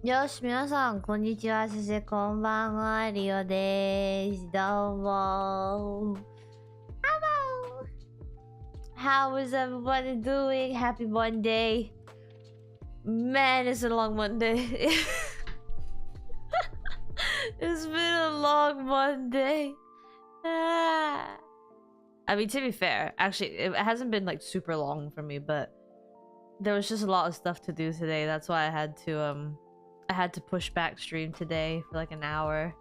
よし、皆さん、こんにちは。そしてこんばんは。リオです。どうも。Hello! How is everybody doing? Happy Monday. Man, it's a long Monday. It's been a long Monday. I mean, to be fair, actually, it hasn't been like super long for me, but there was just a lot of stuff to do today. That's why I had to push back stream today for like an hour.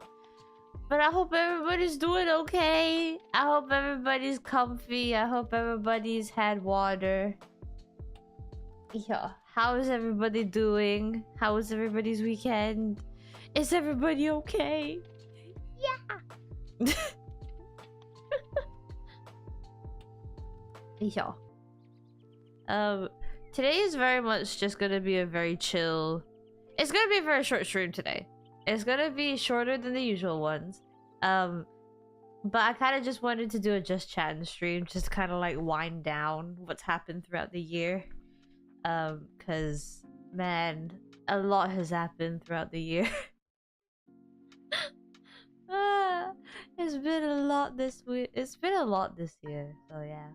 But I hope everybody's doing okay. I hope everybody's comfy. I hope everybody's had water. Yeah. How is everybody doing? How was everybody's weekend? Is everybody okay? Yeah. Yeah. Today is very much just gonna be a very chill. It's gonna be a very short stream today. It's gonna be shorter than the usual ones. But I kind of just wanted to do a just chatting stream, just kind of like wind down what's happened throughout the year. Cause man, a lot has happened throughout the year. It's been a lot this week. It's been a lot this year. So yeah.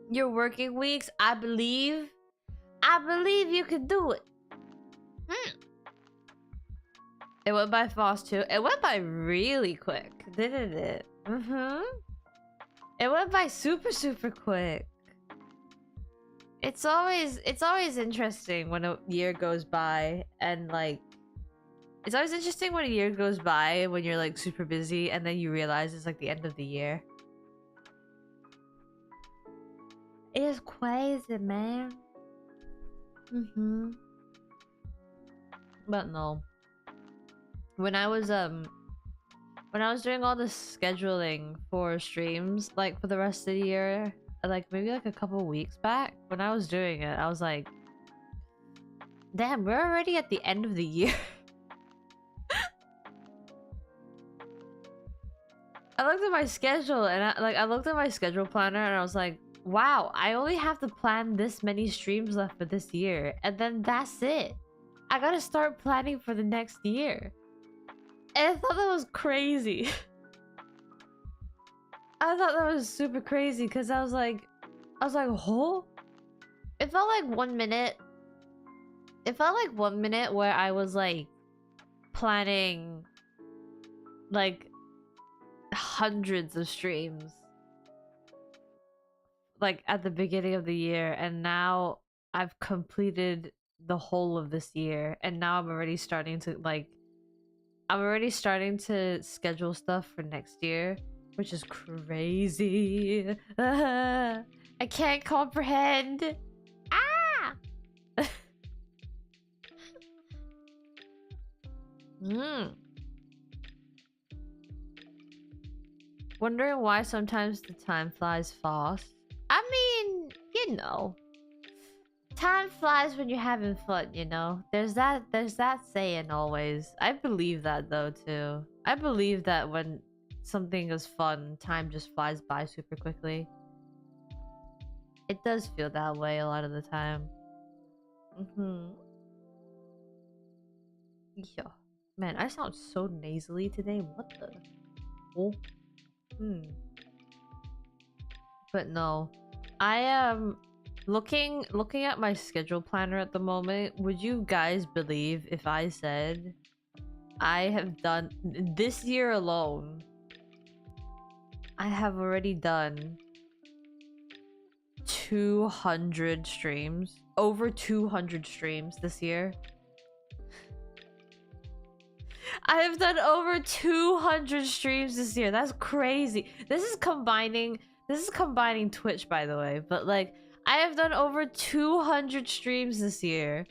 Your working weeks, I believe you can do it. It went by fast too. It went by really quick, didn't it? It went by super quick. It's always interesting when a year goes by and like it's always interesting when a year goes by when you're like super busy and then you realize it's like the end of the year. It is crazy, man. But no. When I was doing all the scheduling for streams, like for the rest of the year, like maybe like a couple weeks back, when I was doing it, I was like, damn, we're already at the end of the year. I looked at my schedule and I looked at my schedule planner and I was like, wow, I only have to plan this many streams left for this year, and then that's it. I gotta start planning for the next year. And I thought that was crazy. I thought that was super crazy because I was like, oh? It felt like 1 minute. It felt like 1 minute where I was like planning like hundreds of streams. Like at the beginning of the year, and now I've completed the whole of this year, and now I'm already starting to schedule stuff for next year, which is crazy. I can't comprehend. Wondering why sometimes the time flies fast. I mean, you know, time flies when you're having fun, you know? There's that saying always. I believe that though too. I believe that when something is fun, time just flies by super quickly. It does feel that way a lot of the time. Yeah. Man, I sound so nasally today. What the? Oh. But no, I am looking at my schedule planner at the moment. Would you guys believe if I said I have done this year alone? I have already done 200 streams, over 200 streams this year. I have done over 200 streams this year. That's crazy. This is combining Twitch, by the way, but like I have done over 200 streams this year.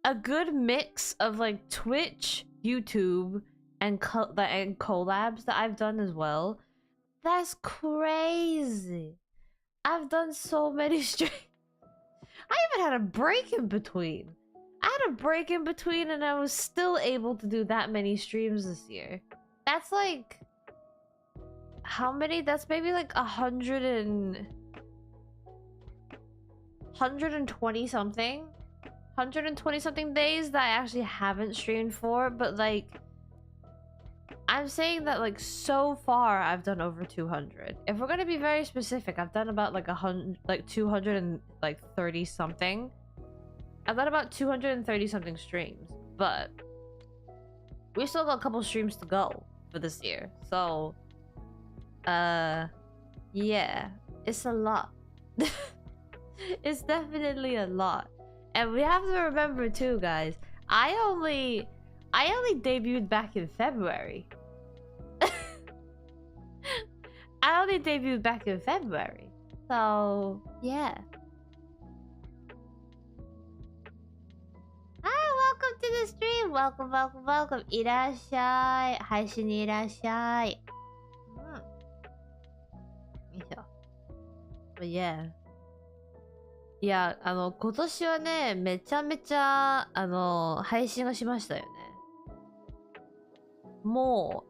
A good mix of like Twitch, YouTube, and collabs that I've done as well. That's crazy. I've done so many streams. I even had a break in between. And I was still able to do that many streams this year. That's like how many? That's maybe like 120 something. 120 something days that I actually haven't streamed for, but like I'm saying that like so far I've done over 200. If we're gonna be very specific, I've done about like 230 something. I've done about 230 something streams, but we still got a couple streams to go for this year. So yeah, it's a lot. It's definitely a lot. And we have to remember too, guys, I only debuted back in February. I only debuted back in February. So, yeah. Hi, welcome to the stream. Welcome, welcome, welcome. いらっしゃい。配信にいらっしゃい。よいしょ。But yeah. いや、今年はね、めちゃめちゃ、配信をしましたよね。も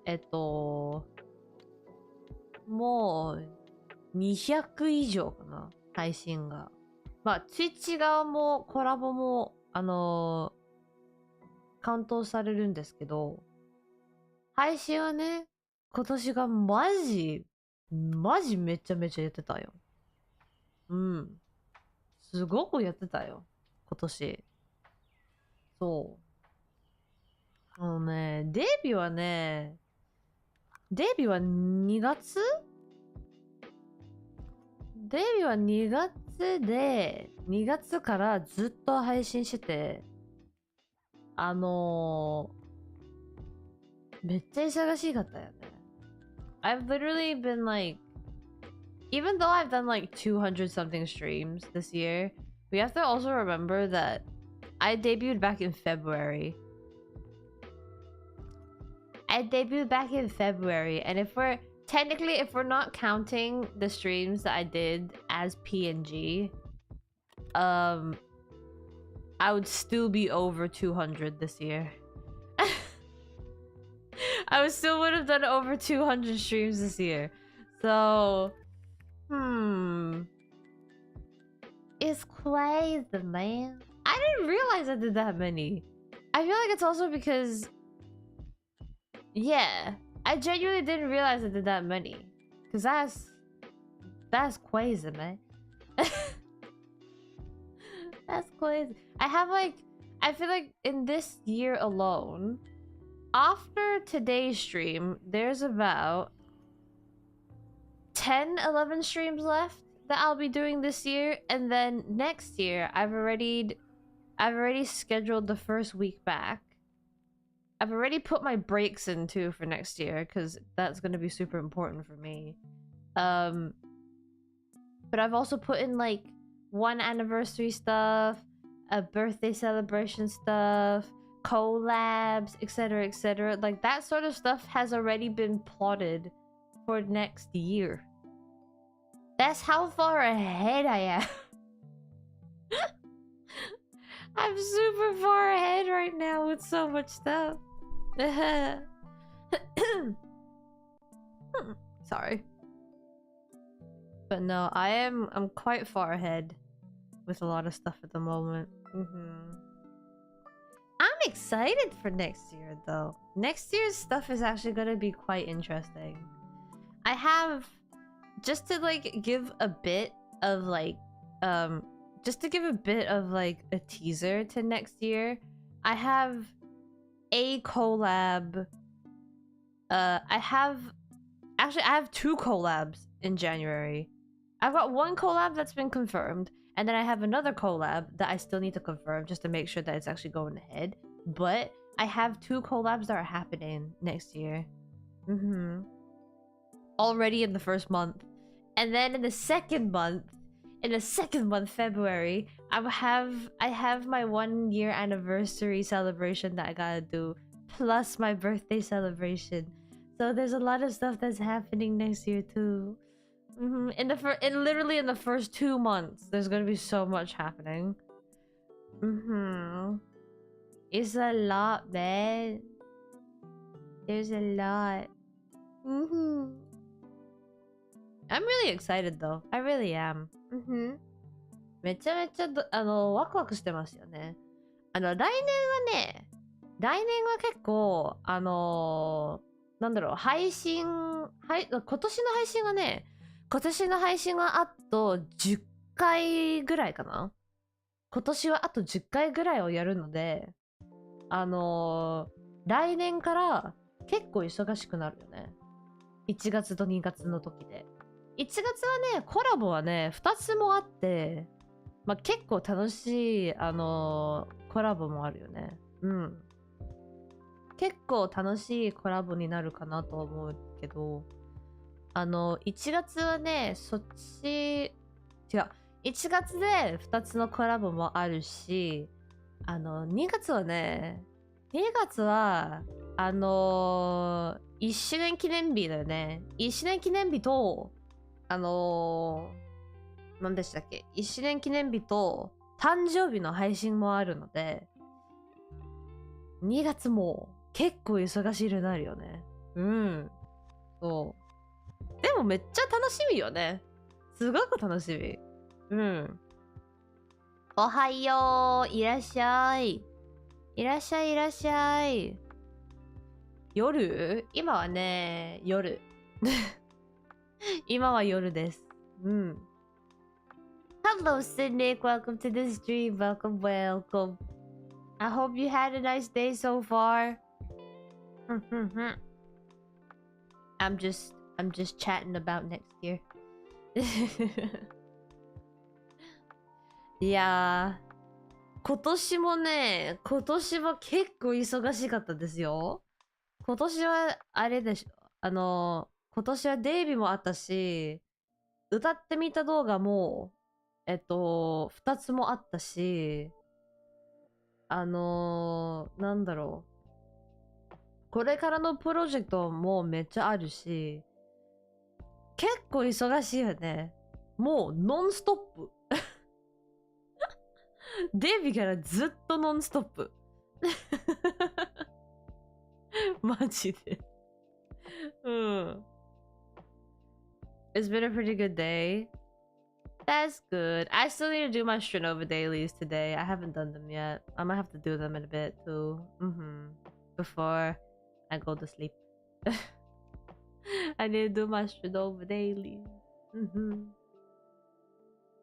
う、200以上かな、配信が。まあ、Twitch 側もコラボも、カウントされるんですけど、配信はね、今年がマジめちゃめちゃやってたよ。うん。すごくやってたよ、今年。そう。デビューは2月？デビューは2月で、2月からずっと配信してて、めっちゃ忙しかったよね。I've literally been like, even though I've done like 200 something streams this year, we have to also remember that I debuted back in February. And if we're not counting the streams that I did as PNG, I would still be over 200 this year. I would have done over 200 streams this year. So, it's crazy, man. I didn't realize I did that many. I feel like it's also because, yeah, I genuinely didn't realize I did that many. Cause that's crazy, man. That's crazy. I feel like in this year alone, after today's stream, there's about 10-11 streams left that I'll be doing this year, and then next year I've already scheduled the first week back. I've already put my breaks in too for next year because that's gonna be super important for me. But I've also put in like 1 anniversary stuff, a birthday celebration stuff, collabs, etc, etc. Like that sort of stuff has already been plotted for next year. That's how far ahead I am. I'm super far ahead right now with so much stuff. Sorry. But no, I'm quite far ahead with a lot of stuff at the moment. I'm excited for next year though. Next year's stuff is actually gonna be quite interesting. I have, just to like give a bit of like a teaser to next year, I have a collab. I have 2 collabs in January. I've got 1 collab that's been confirmed, and then I have another collab that I still need to confirm just to make sure that it's actually going ahead. But I have 2 collabs that are happening next year. Already in the first month. And then in the second month, February, I have my 1 year anniversary celebration that I gotta do, plus my birthday celebration. So there's a lot of stuff that's happening next year too. Literally in the first 2 months, there's gonna be so much happening. It's a lot, man. There's a lot. I'm really excited though. I really am. めちゃめちゃワクワクしてますよね。来年は結構、なんだろう、今年の配信はね、今年の配信はあと10回ぐらいかな。今年はあと10回ぐらいをやるので、来年から結構忙しくなるよね。1月と2月の時で。1月はね、コラボはね、2つもあって、まあ、結構楽しい、コラボもあるよね。うん。結構楽しいコラボになるかなと思うけど、1月はね、違う。1月で2つのコラボもあるし、2月はね、2月は、1周年記念日だよね。1周年記念日と、何でしたっけ ?1 周年記念日と誕生日の配信もあるので、2月も結構忙しいになるよね。うん。そう。でもめっちゃ楽しみよね。すごく楽しみ。うん。おはよう。いらっしゃい。いらっしゃい、いらっしゃい。夜？今はね、夜。今は夜です。うん。Hello, Cynic. Welcome to the stream. Welcome, welcome. I hope you had a nice day so far. I'm just chatting about next year. いやー、今年も結構忙しかったですよ。今年はあれでしょ。今年はデイビーもあったし、歌ってみた動画も、2つもあったし、なんだろう。これからのプロジェクトもめっちゃあるし、結構忙しいよね。もうノンストップ。デビューからずっとノンストップ。マジで。うん。It's been a pretty good day. That's good. I still need to do my Strinova dailies today. I haven't done them yet. I might have to do them in a bit too. Before I go to sleep. I need to do my Strinova dailies.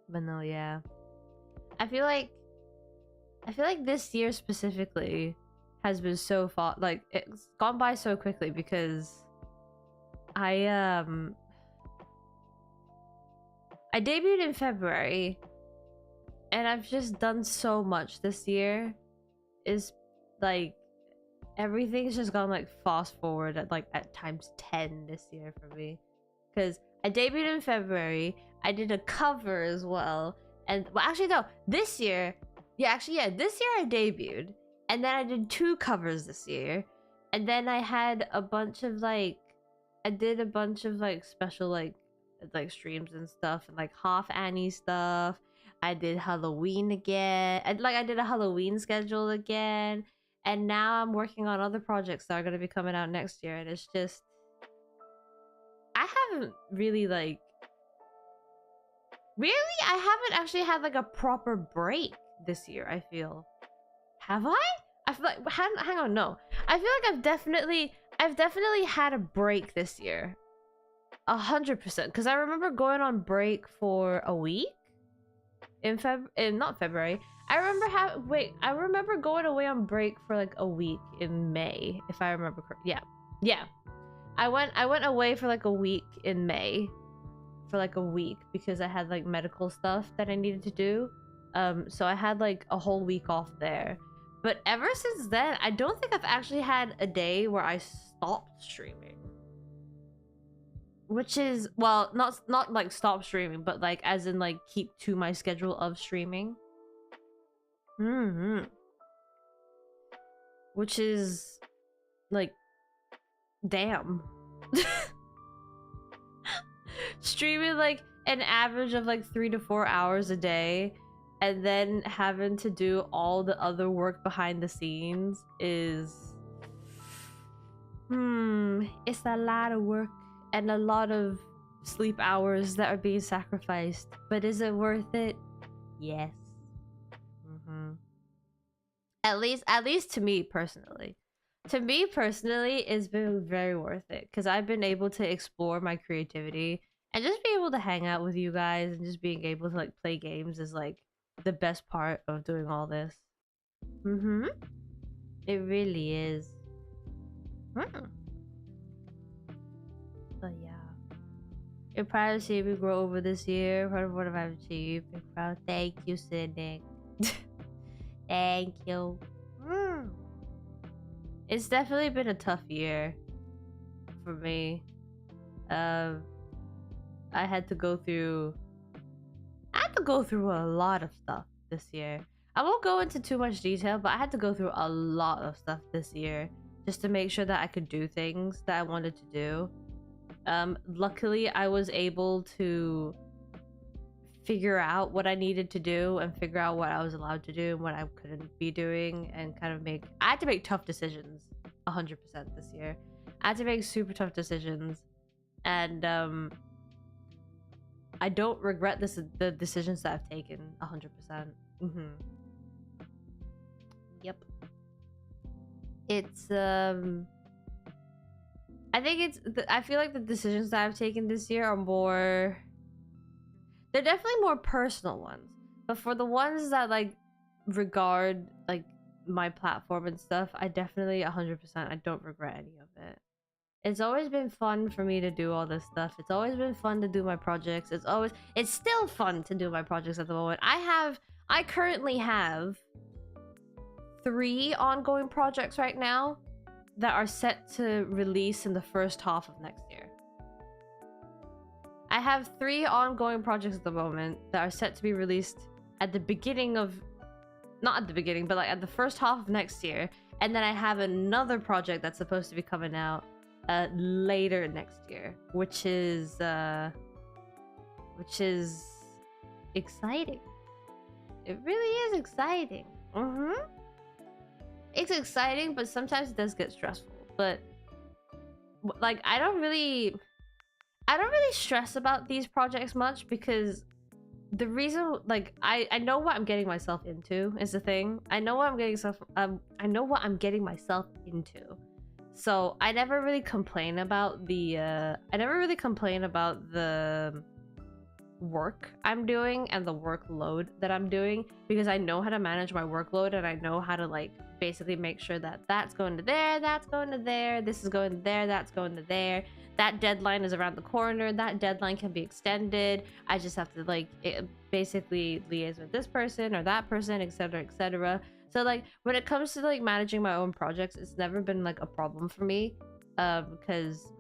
But no, yeah. I feel like this year specifically has been so far, like it's gone by so quickly because I debuted in February and I've just done so much this year. Is like everything's just gone like fast forward at times 10 this year for me. Because I debuted in February, I did a cover as well, and well actually no, this year this year I debuted, and then I did 2 covers this year, and then I had a bunch of I did a bunch of special like streams and stuff, and like half Annie stuff. I did Halloween again, and I did a Halloween schedule again, and now I'm working on other projects that are gonna be coming out next year, and it's just I haven't really I haven't actually had a proper break this year. I feel, have I? I feel like hang on, no. I feel like I've definitely had a break this year, 100%. Because I remember going on break for a week in not February. I remember going away on break for a week in May, if I remember correctly. Yeah. I went away for a week in May, for a week because I had medical stuff that I needed to do. So I had a whole week off there. But ever since then, I don't think I've actually had a day where I stopped streaming. Which is, well, not stop streaming, but as in keep to my schedule of streaming. Which is damn. Streaming an average of 3 to 4 hours a day, and then having to do all the other work behind the scenes is it's a lot of work and a lot of sleep hours that are being sacrificed. But is it worth it? Yes. At least to me personally. To me personally, it's been very worth it because I've been able to explore my creativity and just be able to hang out with you guys and just being able to like play games is like the best part of doing all this. It really is. But yeah. You're proud to see me grow over this year. Proud of what I've achieved. Big proud. Thank you, Cynic. Thank you. It's definitely been a tough year for me. I had to go through a lot of stuff this year. I won't go into too much detail, but I had to go through a lot of stuff this year just to make sure that I could do things that I wanted to do. Luckily, I was able to figure out what I needed to do and figure out what I was allowed to do and what I couldn't be doing and kind of I had to make tough decisions 100% this year. I had to make super tough decisions and I don't regret the decisions that I've taken 100%. Yep. It's I feel like the decisions that I've taken this year are more, they're definitely more personal ones, but for the ones that like regard like my platform and stuff, I definitely 100% I don't regret any of it. It's always been fun for me to do all this stuff. It's always been fun to do my projects. It's still fun to do my projects at the moment. I currently have 3 ongoing projects right now that are set to release in the first half of next year. I have 3 ongoing projects at the moment that are set to be released at the beginning of, not at the beginning, but like at the first half of next year. And then I have another project that's supposed to be coming out later next year, which is exciting. It really is exciting. It's exciting, but sometimes it does get stressful. But like I don't really stress about these projects much because the reason, like I know what I'm getting myself into is the thing. I know what I'm getting myself into. So I never really complain about the work I'm doing and the workload that I'm doing because I know how to manage my workload and I know how to like basically make sure that that's going to there, that's going to there, this is going to there, that's going to there, that deadline is around the corner, that deadline can be extended, I just have to like basically liaise with this person or that person, etc, etc. So like when it comes to like managing my own projects, it's never been like a problem for me because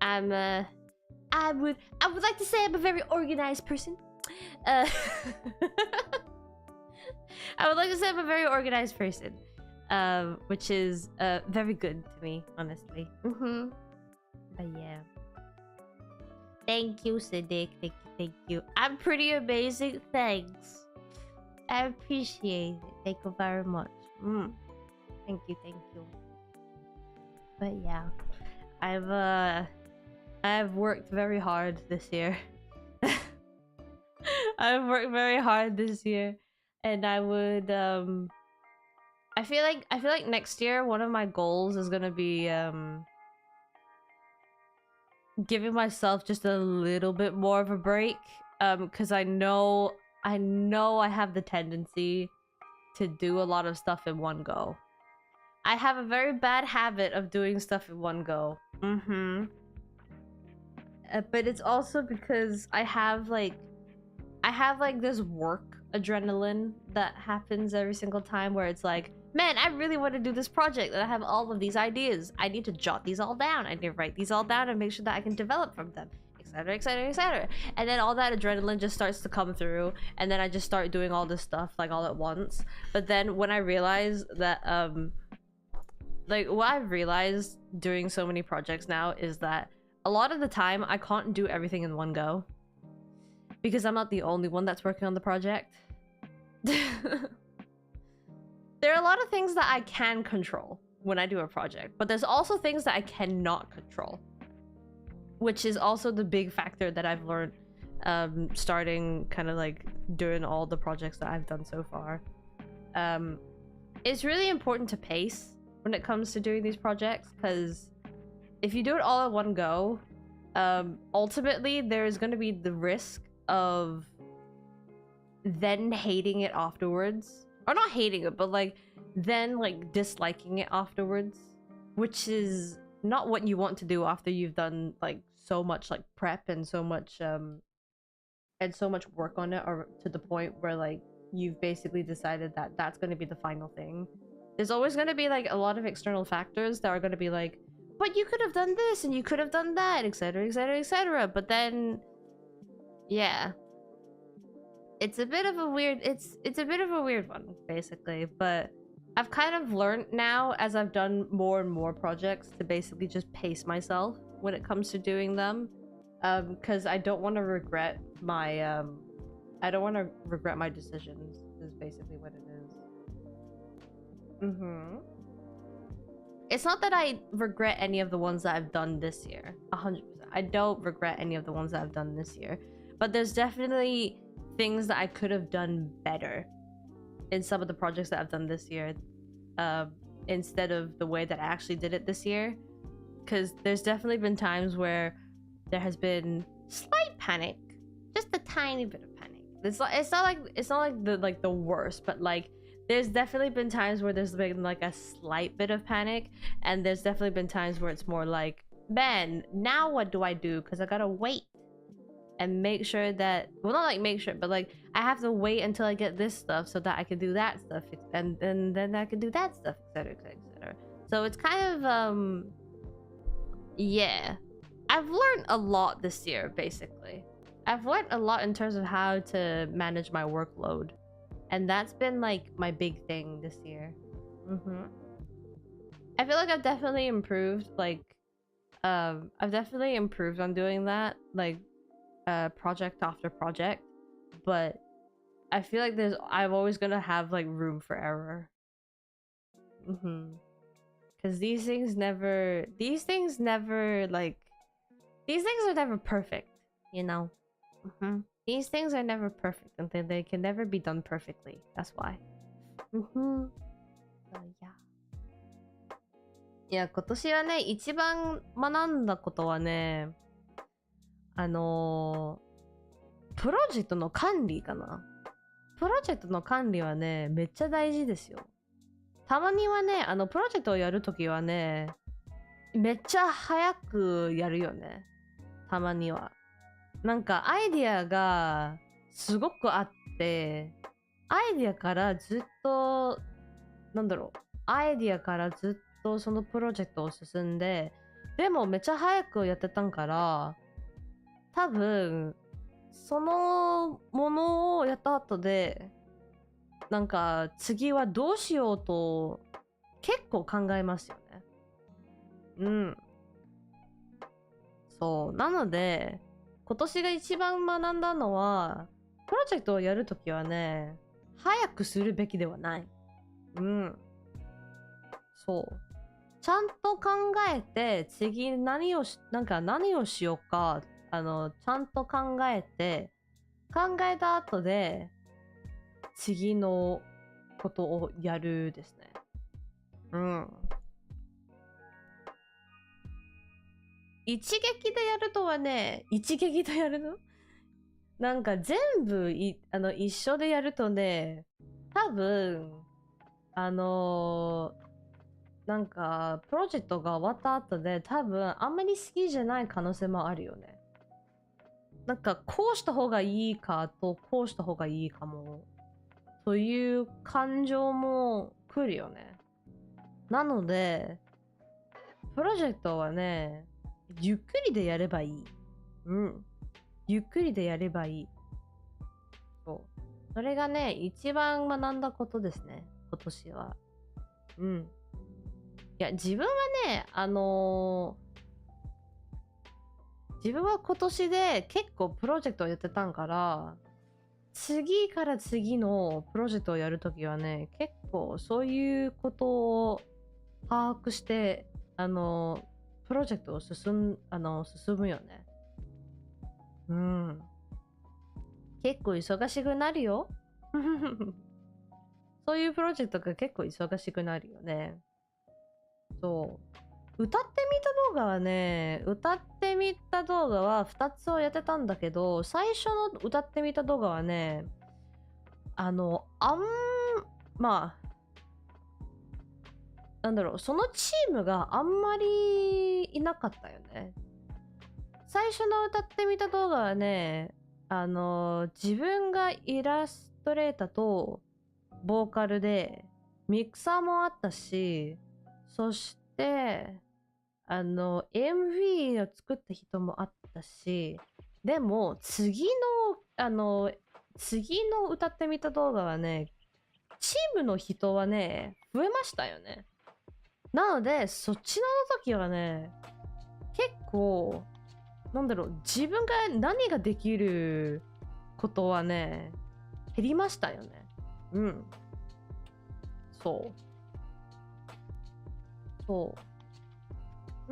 I would like to say I'm a very organized person. I would like to say I'm a very organized person, which is very good to me, honestly. But yeah. Thank you, Siddiq. Thank you. I'm pretty amazing. Thanks. I appreciate it. Thank you very much. Thank you. But yeah, I've worked very hard this year. I've worked very hard this year, and I would I feel like next year one of my goals is gonna be giving myself just a little bit more of a break, because I know I have the tendency to do a lot of stuff in one go. I have a very bad habit of doing stuff in one go. But it's also because I have like this work adrenaline that happens every single time where it's like, man, I really want to do this project and I have all of these ideas. I need to jot these all down. I need to write these all down and make sure that I can develop from them, etc, etc, etc. And then all that adrenaline just starts to come through and then I just start doing all this stuff like all at once. But then when I realize that like what I've realized doing so many projects now is that a lot of the time I can't do everything in one go because I'm not the only one that's working on the project. There are a lot of things that I can control when I do a project, but there's also things that I cannot control which is also the big factor that I've learned starting kind of like doing all the projects that I've done so far. It's really important to pace when it comes to doing these projects, because if you do it all at one go, ultimately there's going to be the risk of then hating it afterwards, or not hating it, but like then like disliking it afterwards, which is not what you want to do after you've done like so much like prep and so much work on it, or to the point where like you've basically decided that that's going to be the final thing. There's always going to be like a lot of external factors that are going to be like, but you could have done this and you could have done that, etc, etc, etc. But then yeah, it's a bit of a weird one basically. But I've kind of learned now, as I've done more and more projects, to basically just pace myself when it comes to doing them, because I don't want to regret my decisions, is basically what it is. It's not that I regret any of the ones that I've done this year. 100%. I don't regret any of the ones that I've done this year, but there's definitely things that I could have done better in some of the projects that I've done this year, instead of the way that I actually did it this year. Because there's definitely been times where there has been slight panic, just a tiny bit of panic. It's not like the worst, but like there's definitely been times where there's been like a slight bit of panic, and there's definitely been times where it's more like, man, now what do I do? Because I gotta wait and make sure that, well, not like make sure, but like I have to wait until I get this stuff so that I can do that stuff, and then I can do that stuff, etc, etc, etc. So it's kind of yeah, I've learned a lot this year. Basically, I've learned a lot in terms of how to manage my workload, and that's been like my big thing this year. I feel like I've definitely improved, like I've definitely improved on doing that, like project after project, but I feel like I'm always gonna have like room for error, because these things are never perfect, you know. These things are never perfect, and they can never be done perfectly. That's why. So, yeah. いや、今年はね、一番学んだことはね、プロジェクトの管理かな。プロジェクトの管理はね、めっちゃ大事ですよ。たまにはね、プロジェクトをやるときはね、めっちゃ早くやるよね。たまには。なんかアイディアがすごくあって、アイディアからずっと、アイディアからずっとそのプロジェクトを進んで、でもめっちゃ早くやってたんから、多分そのものをやった後で、なんか次はどうしようと結構考えますよね。そう。なので、今年が一番学んだのは、プロジェクトをやるときはね、早くするべきではない。そう。ちゃんと考えて、次何をしようか、ちゃんと考えた後で、次のことをやるですね。一撃でやるとはね、なんか全部一緒でやるとね、多分なんかプロジェクトが終わった後で多分あんまり好きじゃない可能性もあるよね。なんかこうした方がいいかとこうした方がいいかもという感情も来るよね。なのでプロジェクトはね、ゆっくりでやればいい。ゆっくりでやればいい。そう。それがね、一番学んだことですね。今年は。いや、自分はね、自分は今年で結構プロジェクトをやってたんから、次から次のプロジェクトをやるときはね、結構そういうことを把握して、プロジェクトを進むよね。うん。結構忙しくなるよ。そういうプロジェクトが結構忙しくなるよね。そう。歌ってみた動画はね、歌ってみた動画は2つをやってたんだけど、最初の歌ってみた動画はね、まあ、なんだろう、そのチームがあんまりいなかったよね。最初の歌ってみた動画はね、自分がイラストレーターとボーカルで、ミキサーもあったし、そして、MV を作った人もあったし、でも、次の歌ってみた動画はね、チームの人はね、増えましたよね。なので、そっちの時はね、結構、なんだろう、自分が何ができることはね、減りましたよね。うん。そう。そう。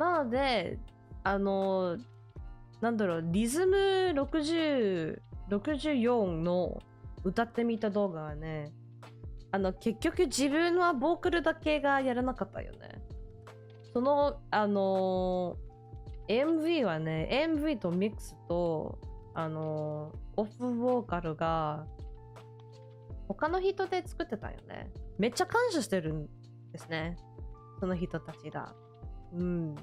なので、なんだろう、リズム60、64の歌ってみた動画はね、結局自分はボーカルだけがやらなかったよね。その、MV はね、MV とミックスと、オフボーカルが、他の人で作ってたよね。めっちゃ感謝してるんですね。その人たちが。うん。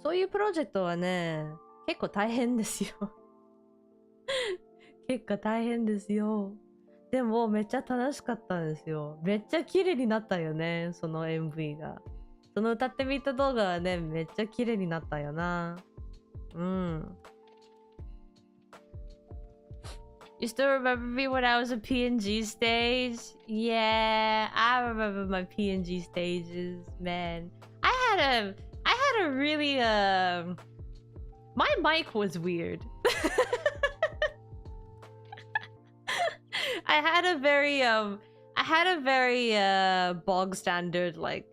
そういうプロジェクトはね、結構大変ですよ。結構大変ですよ。でもめっちゃ楽しかったんですよ。めっちゃ綺麗になったよね、その MV が。その歌ってみた動画はね、めっちゃ綺麗になったよな。うん。You still remember me when I was a PNG stage? Yeah, I remember my PNG stages, man. I had a really my mic was weird. I had a very bog standard like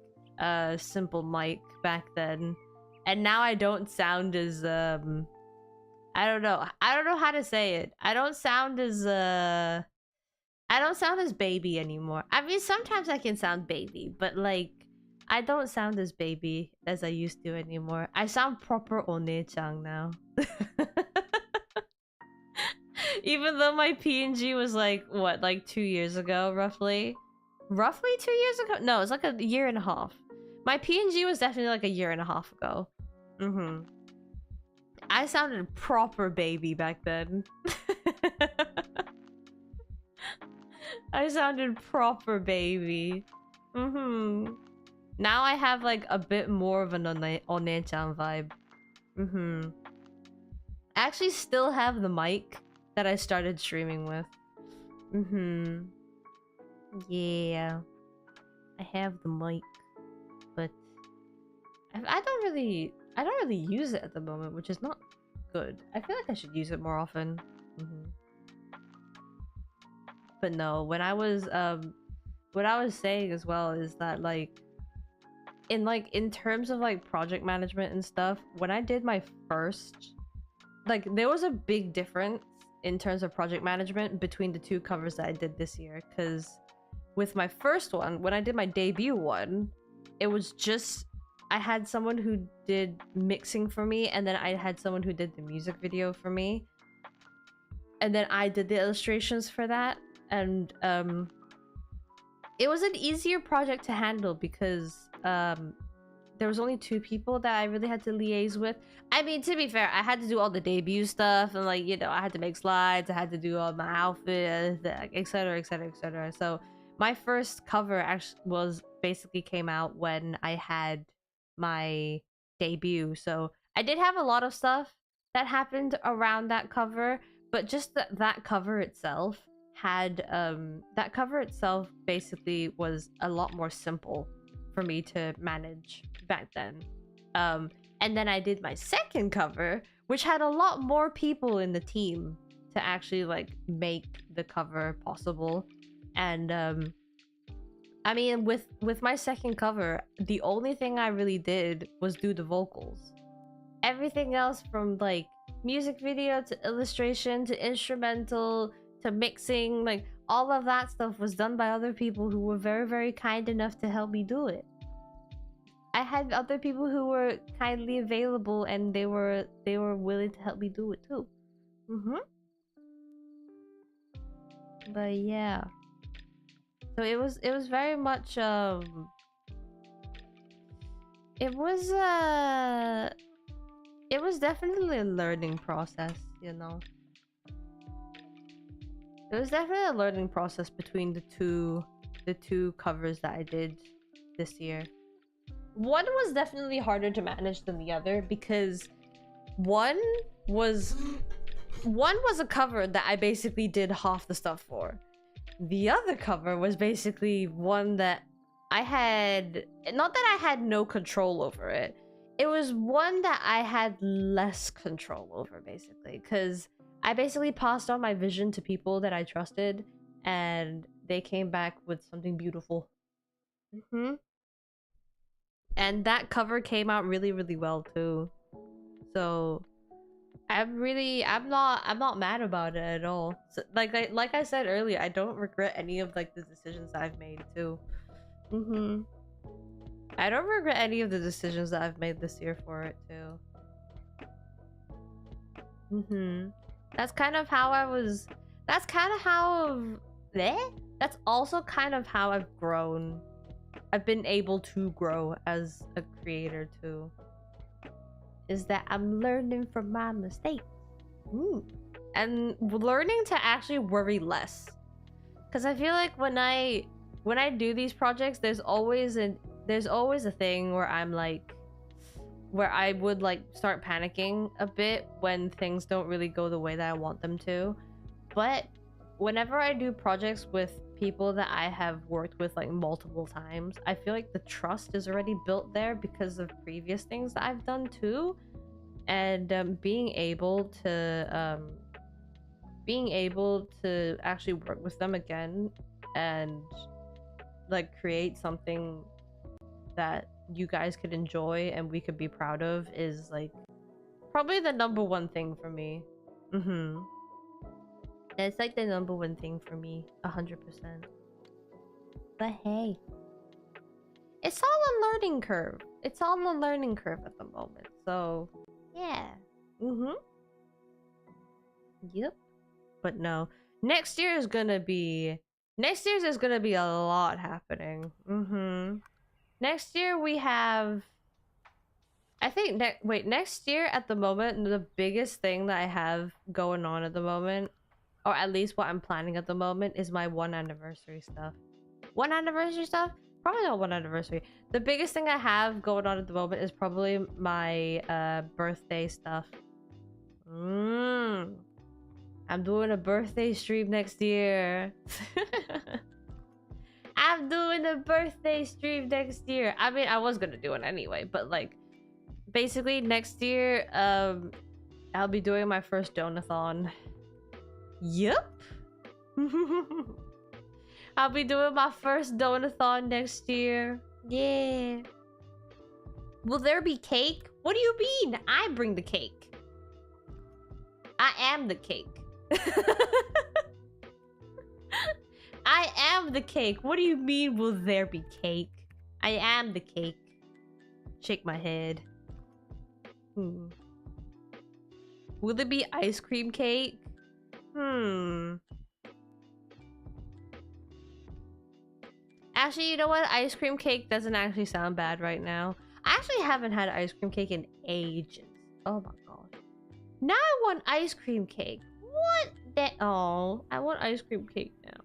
simple mic back then. And now I don't sound as I don't know how to say it. I don't sound as baby anymore. I mean, sometimes I can sound baby, but like I don't sound as baby as I used to anymore. I sound proper one-chan now. Even though my PNG was like what, like 2 years ago, roughly 2 years ago. No, it's like a year and a half. My PNG was definitely like a year and a half ago. I sounded proper baby back then. I sounded proper baby. Now I have like a bit more of an one-chan vibe. I actually still have the mic that I started streaming with. Yeah. I have the mic. But I don't really use it at the moment, which is not good. I feel like I should use it more often. But no, what I was saying as well is that in terms of like project management and stuff, when I did my first, like there was a big difference in terms of project management between the two covers that I did this year. Because with my first one, when I did my debut one, it was just I had someone who did mixing for me, and then I had someone who did the music video for me, and then I did the illustrations for that. And it was an easier project to handle because there was only 2 people that I really had to liaise with. I mean, to be fair, I had to do all the debut stuff, and like, you know, I had to make slides, I had to do all my outfit, etc, etc, etc. So my first cover actually basically came out when I had my debut. So I did have a lot of stuff that happened around that cover, but just that cover itself had that cover itself basically was a lot more simple for me to manage back then. And then I did my second cover, which had a lot more people in the team to actually like make the cover possible. And I mean, with my second cover, the only thing I really did was do the vocals. Everything else, from like music video to illustration to instrumental to mixing, like all of that stuff was done by other people who were very, very kind enough to help me do it. I had other people who were kindly available, and they were willing to help me do it too. But yeah. So it was very much it was definitely a learning process, you know. It was definitely a learning process between the two covers that I did this year. One was definitely harder to manage than the other, because one was a cover that I basically did half the stuff for. The other cover was basically one that I had, not that I had no control over it. It was one that I had less control over, basically, because I basically passed on my vision to people that I trusted, and they came back with something beautiful. And that cover came out really, really well too. So I'm not mad about it at all. So, like I said earlier, I don't regret any of like the decisions that I've made too. I don't regret any of the decisions that I've made this year for it too. That's kind of how I was. That's kind of how. That's also kind of how I've grown. I've been able to grow as a creator too. Is that I'm learning from my mistakes. And learning to actually worry less. Because I feel like when I do these projects, there's always a thing where I'm like, where I would like start panicking a bit when things don't really go the way that I want them to. But whenever I do projects with people that I have worked with like multiple times, I feel like the trust is already built there because of previous things that I've done too. And being able to actually work with them again and like create something that you guys could enjoy and we could be proud of is like probably the number one thing for me. It's like the number one thing for me, 100%. But hey, it's all a learning curve. It's all a learning curve at the moment. So yeah. Yep. But no, next year is gonna be a lot happening. Next year we have, I think next year at the moment, the biggest thing that I have going on at the moment, or at least what I'm planning at the moment, is my 1 anniversary stuff. 1 anniversary stuff? Probably not 1 anniversary. The biggest thing I have going on at the moment is probably my birthday stuff. I'm doing a birthday stream next year. I'm doing a birthday stream next year. I mean, I was gonna do it anyway, but like, basically next year, I'll be doing my first donathon. Yep. I'll be doing my first donathon next year. Yeah. Will there be cake? What do you mean? I bring the cake. I am the cake. I am the cake. What do you mean, will there be cake? I am the cake. Shake my head. Will there be ice cream cake? Actually, you know what? Ice cream cake doesn't actually sound bad right now. I actually haven't had ice cream cake in ages. Oh my god. Now I want ice cream cake. What? Oh, I want ice cream cake now.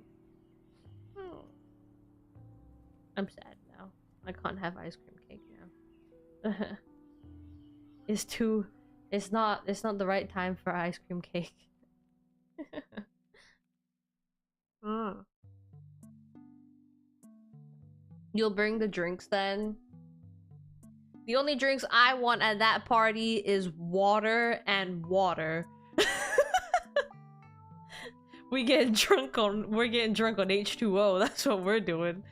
I'm sad now. I can't have ice cream cake now. It's not the right time for ice cream cake. You'll bring the drinks then? The only drinks I want at that party is water and water. We're getting drunk on H2O. That's what we're doing.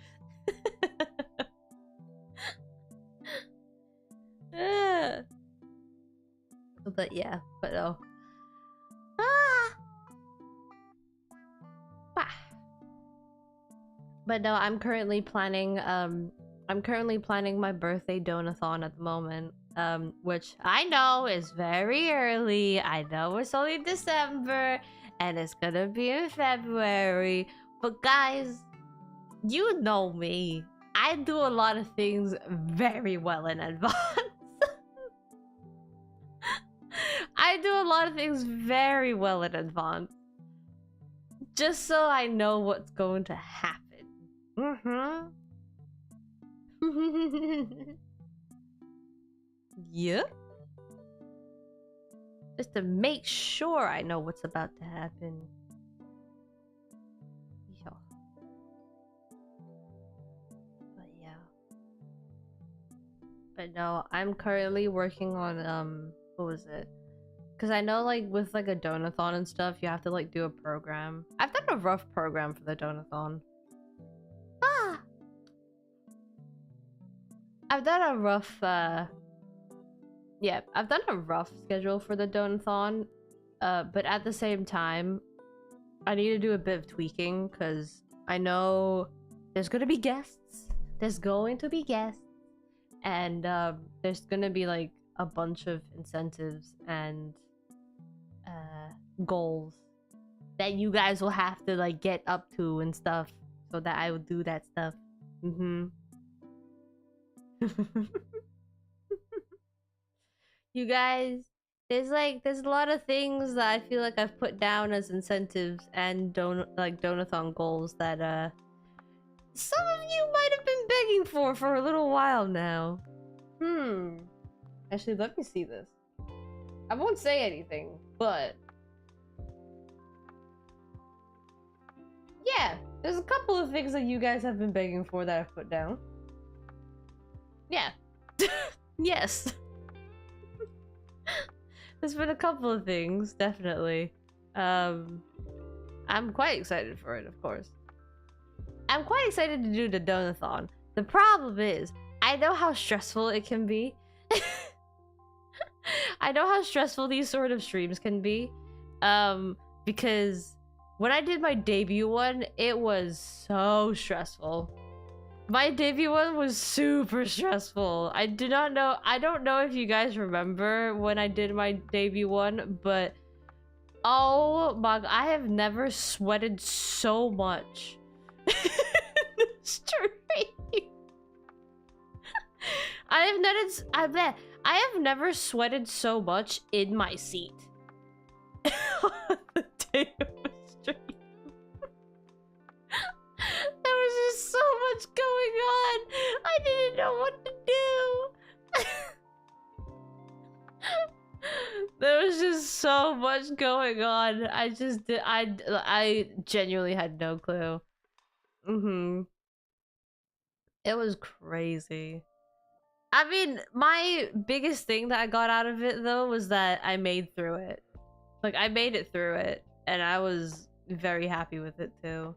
But yeah, but no. But no, I'm currently planning my birthday donathon at the moment. Which I know is very early. I know it's only December and it's gonna be in February. But guys, you know me. I do a lot of things very well in advance. I do a lot of things very well in advance. Just so I know what's going to happen. Yeah. Just to make sure I know what's about to happen. Yeah. But yeah. But no, I'm currently working on what was it? Because I know like with like a donathon and stuff, you have to like do a program. I've done a rough program for the donathon. I've done a rough I've done a rough schedule for the donathon. But at the same time, I need to do a bit of tweaking because I know there's gonna be guests. There's going to be guests. And there's gonna be like a bunch of incentives and goals that you guys will have to like get up to and stuff so that I will do that stuff. You guys, there's a lot of things that I feel like I've put down as incentives and donathon goals that some of you might have been begging for a little while now. Actually, let me see this. I won't say anything, but yeah, there's a couple of things that you guys have been begging for that I've put down. Yeah. Yes. There's been a couple of things, definitely. I'm quite excited for it, of course. I'm quite excited to do the donathon. The problem is, I know how stressful it can be. I know how stressful these sort of streams can be. Because when I did my debut one, it was so stressful. My debut one was super stressful. I don't know if you guys remember when I did my debut one, but oh my god, I have never sweated so much. Straight. I have never sweated so much in my seat. On the day of the stream. There was just so much going on. I didn't know what to do. There was just so much going on. I genuinely had no clue. It was crazy. I mean, my biggest thing that I got out of it though was that I made through it. Like, I made it through it, and I was very happy with it too.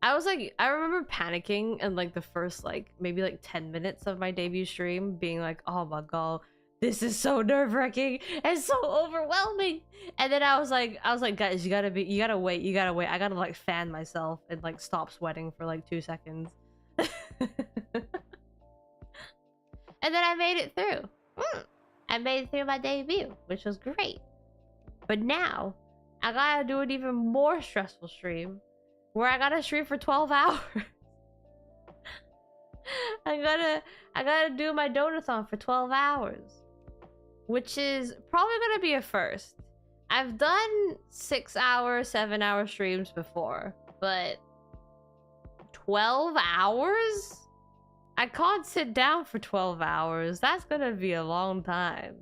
I remember panicking in like the first maybe 10 minutes of my debut stream, being like, oh my god, this is so nerve-wracking and so overwhelming. And then I was like, guys, you gotta wait. I gotta like fan myself and like stop sweating for like 2 seconds. And then I made it through. I made it through my debut, which was great. But now, I gotta do an even more stressful stream, where I gotta stream for 12 hours. I gotta do my donathon for 12 hours. Which is probably gonna be a first. I've done 6-hour, 7-hour streams before, but 12 hours? I can't sit down for 12 hours. That's gonna be a long time.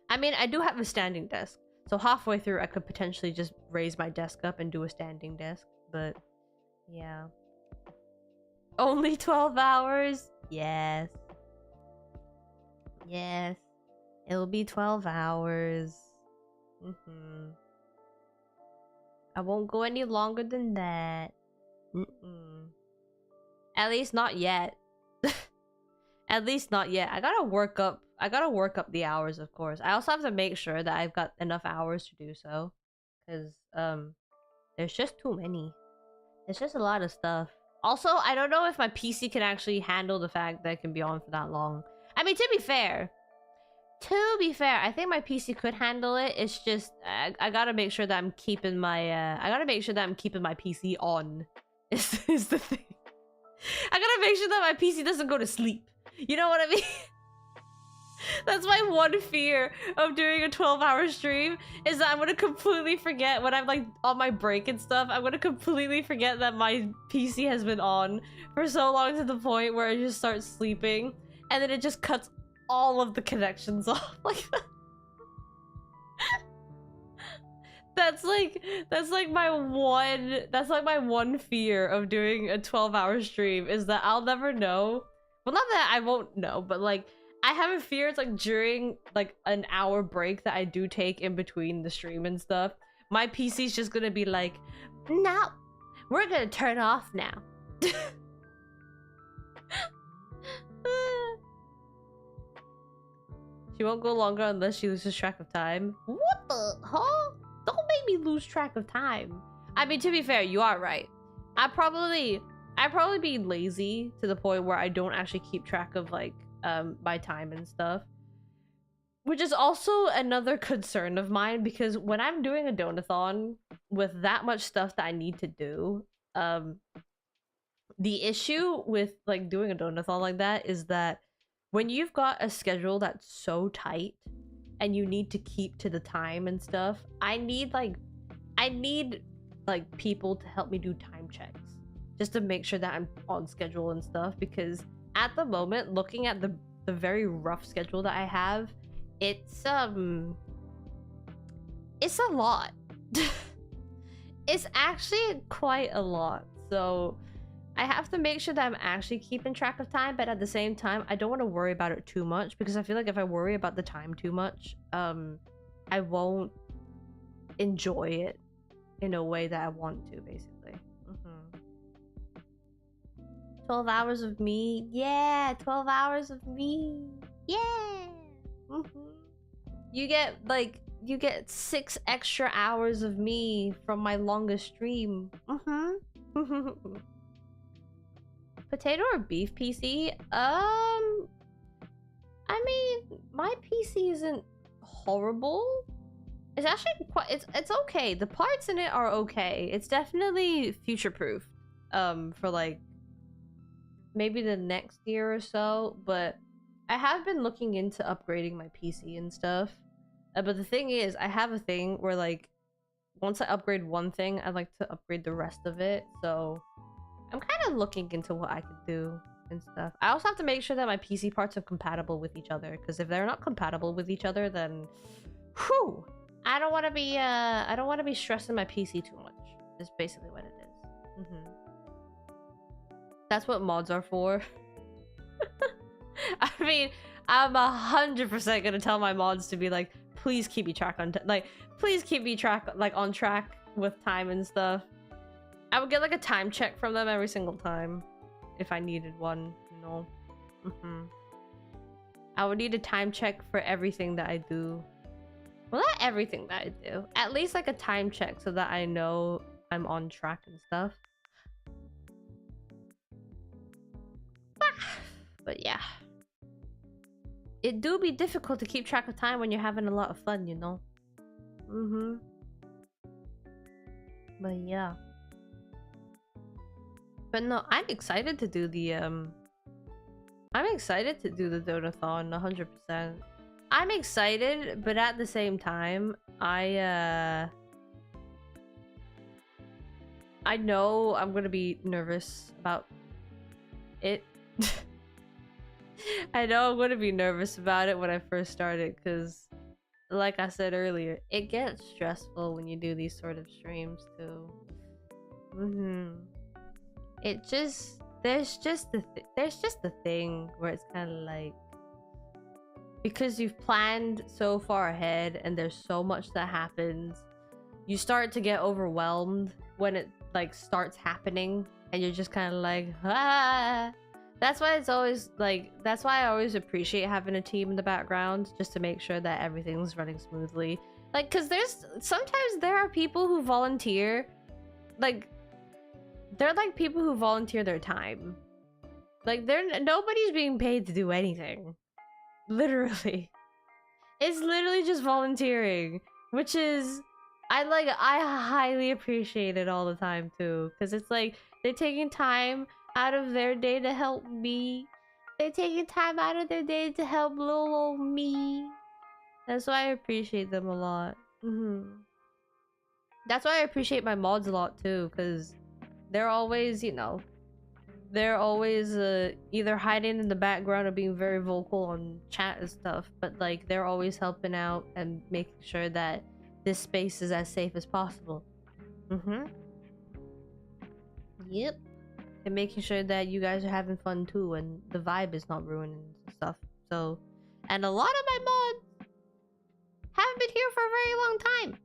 I mean, I do have a standing desk, so halfway through I could potentially just raise my desk up and do a standing desk, but yeah. Only 12 hours? Yes. Yes. It'll be 12 hours. I won't go any longer than that. At least not yet. At least not yet. I gotta work up the hours, of course. I also have to make sure that I've got enough hours to do so, because there's just too many. It's just a lot of stuff. Also, I don't know if my PC can actually handle the fact that it can be on for that long. I mean, to be fair, I think my PC could handle it. It's just I gotta make sure that I'm keeping my PC on. Is the thing. I gotta make sure that my PC doesn't go to sleep. You know what I mean? That's my one fear of doing a 12-hour stream, is that I'm gonna completely forget when I'm like on my break and stuff. I'm gonna completely forget that my PC has been on for so long, to the point where it just starts sleeping, and then it just cuts all of the connections off like that. That's like my one fear of doing a 12-hour stream, is that I'll never know. Well, not that I won't know, but like I have a fear it's like during like an hour break that I do take in between the stream and stuff, my PC's just gonna be like, no, we're gonna turn off now. She won't go longer unless she loses track of time. What the huh? Don't make me lose track of time. I mean, to be fair, you are right. I'd probably be lazy to the point where I don't actually keep track of like my time and stuff, which is also another concern of mine, because when I'm doing a donathon with that much stuff that I need to do, the issue with like doing a donathon like that is that when you've got a schedule that's so tight and you need to keep to the time and stuff, I need people to help me do time checks just to make sure that I'm on schedule and stuff, because at the moment, looking at the very rough schedule that I have, it's a lot. It's actually quite a lot. So I have to make sure that I'm actually keeping track of time, but at the same time, I don't want to worry about it too much, because I feel like if I worry about the time too much, I won't enjoy it in a way that I want to, basically. 12 hours of me. Yeah, 12 hours of me. Yeah. You get 6 extra hours of me from my longest stream. Potato or beef PC? I mean, my PC isn't horrible. It's actually quite, it's okay. The parts in it are okay. It's definitely future-proof for like maybe the next year or so, but I have been looking into upgrading my PC and stuff. But the thing is, I have a thing where like once I upgrade one thing, I like to upgrade the rest of it. So I'm kind of looking into what I could do and stuff. I also have to make sure that my PC parts are compatible with each other, because if they're not compatible with each other, then whew, I don't want to be stressing my PC too much. Is basically what it is. That's what mods are for. I mean, I'm 100% gonna tell my mods to be like, please keep me track on please keep me on track with time and stuff. I would get like a time check from them every single time if I needed one, you know. I would need a time check for everything that I do. Well, not everything that I do. At least like a time check so that I know I'm on track and stuff. But yeah. It do be difficult to keep track of time when you're having a lot of fun, you know? But yeah. But no, I'm excited to do the donathon 100%. I'm excited, but at the same time, I know I'm gonna be nervous about it. I know I'm gonna be nervous about it when I first started, because like I said earlier, it gets stressful when you do these sort of streams too. It just there's just the thing where it's kind of like, because you've planned so far ahead and there's so much that happens, you start to get overwhelmed when it like starts happening and you're just kind of like, ah. That's why it's always like, that's why I always appreciate having a team in the background, just to make sure that everything's running smoothly. Like, because sometimes there are people who volunteer, like, they're like people who volunteer their time. Like, nobody's being paid to do anything. Literally. It's literally just volunteering, which is, I highly appreciate it all the time too, because it's like they're taking time out of their day to help me. They're taking time out of their day to help little old me. That's why I appreciate them a lot. That's why I appreciate my mods a lot too, because they're always, you know, they're always either hiding in the background or being very vocal on chat and stuff, but like they're always helping out and making sure that this space is as safe as possible. Yep. And making sure that you guys are having fun too and the vibe is not ruined and stuff. So, and a lot of my mods haven't been here for a very long time.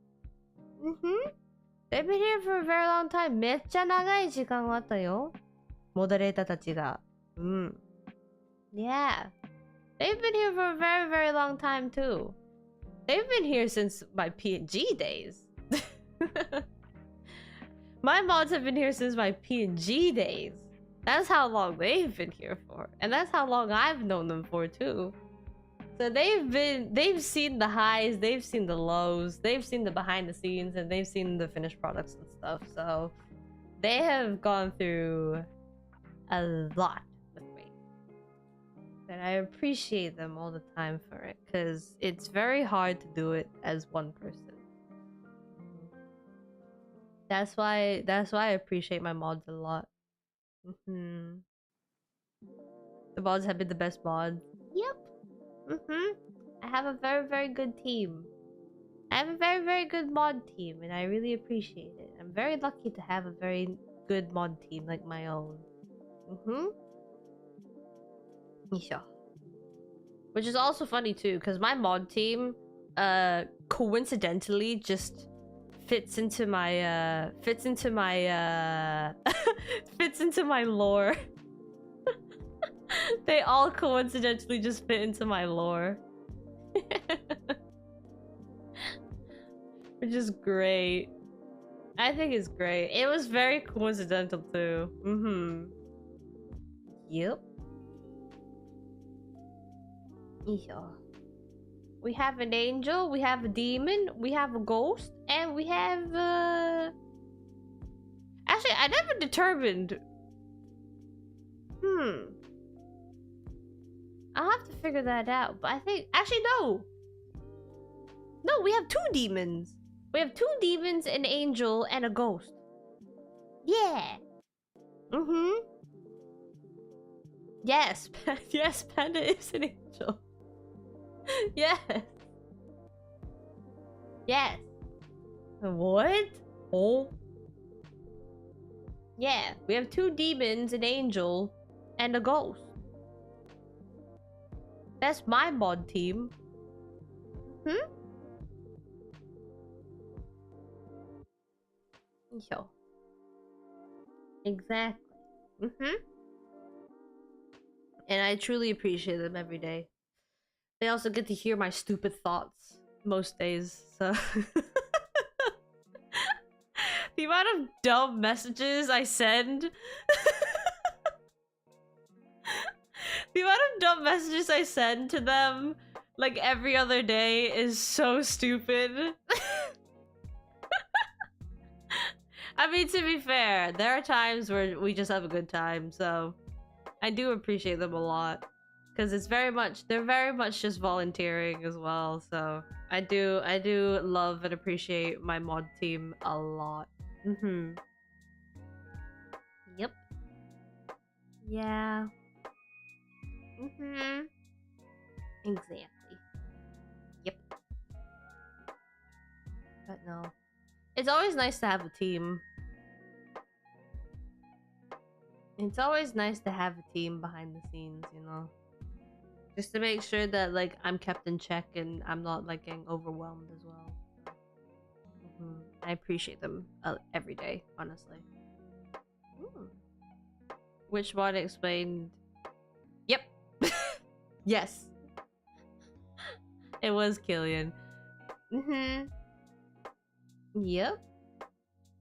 They've been here for a very long time. めっちゃ長い時間があったよ。モデレーターたちが。Yeah. They've been here for a very, very long time too. They've been here since my PNG days. My mods have been here since my PNG days. That's how long they've been here for. And that's how long I've known them for too. So they've seen the highs, they've seen the lows, they've seen the behind the scenes, and they've seen the finished products and stuff. So they have gone through a lot with me. And I appreciate them all the time for it, because it's very hard to do it as one person. That's why I appreciate my mods a lot. The mods have been the best mods. Yep. I have a very, very good team. I have a very, very good mod team, and I really appreciate it. I'm very lucky to have a very good mod team like my own. Which is also funny too, because my mod team coincidentally just fits into my fits into my lore. They all coincidentally just fit into my lore. Which is great. I think it's great. It was very coincidental too. Yep. We have an angel, we have a demon, we have a ghost, and we have actually, I never determined. I'll have to figure that out, but I think actually no, we have 2 demons. We have 2 demons, an angel, and a ghost. Yeah. Yes. Yes, Panda is an angel. Yes. Yes. What? Oh. Yeah, we have 2 demons, an angel, and a ghost. That's my mod team. Yo. Exactly. And I truly appreciate them every day. They also get to hear my stupid thoughts most days, so... The amount of dumb messages I send... The amount of dumb messages I send to them, like, every other day is so stupid. I mean, to be fair, there are times where we just have a good time, so... I do appreciate them a lot. Because they're very much just volunteering as well, so... I do love and appreciate my mod team a lot. Yep. Yeah. Exactly. Yep. But no. It's always nice to have a team. It's always nice to have a team behind the scenes, you know? Just to make sure that, like, I'm kept in check and I'm not, like, getting overwhelmed as well. I appreciate them every day, honestly. Which one explained? Yep. Yes. It was Killian. Yep.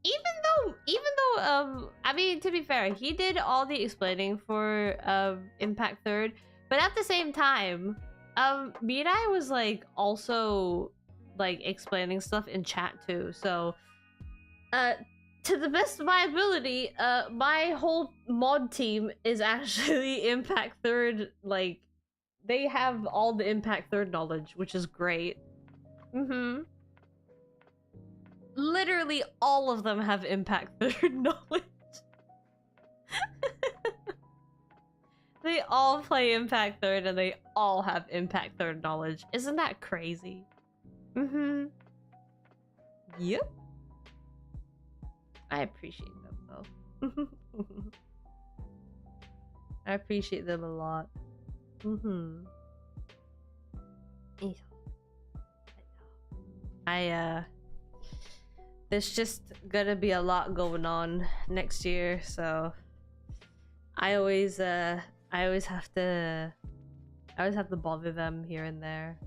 Even though I mean, to be fair, he did all the explaining for Impact Third, but at the same time, me and I was like also like explaining stuff in chat too. So to the best of my ability, my whole mod team is actually Impact Third. Like, they have all the Impact Third knowledge, which is great. Literally all of them have Impact Third knowledge. They all play Impact Third and they all have Impact Third knowledge. Isn't that crazy? Yep. I appreciate them though. I appreciate them a lot. There's just gonna be a lot going on next year, so I always have to bother them here and there.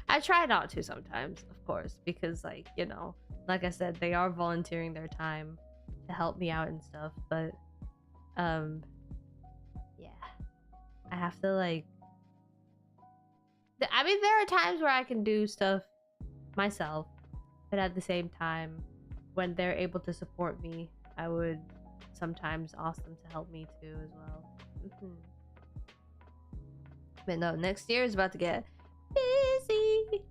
I try not to sometimes, of course, because, like, you know, like I said, they are volunteering their time to help me out and stuff, but yeah, I have to, like, I mean, there are times where I can do stuff myself, but at the same time, when they're able to support me, I would sometimes ask them to help me too as well. But no, next year is about to get busy.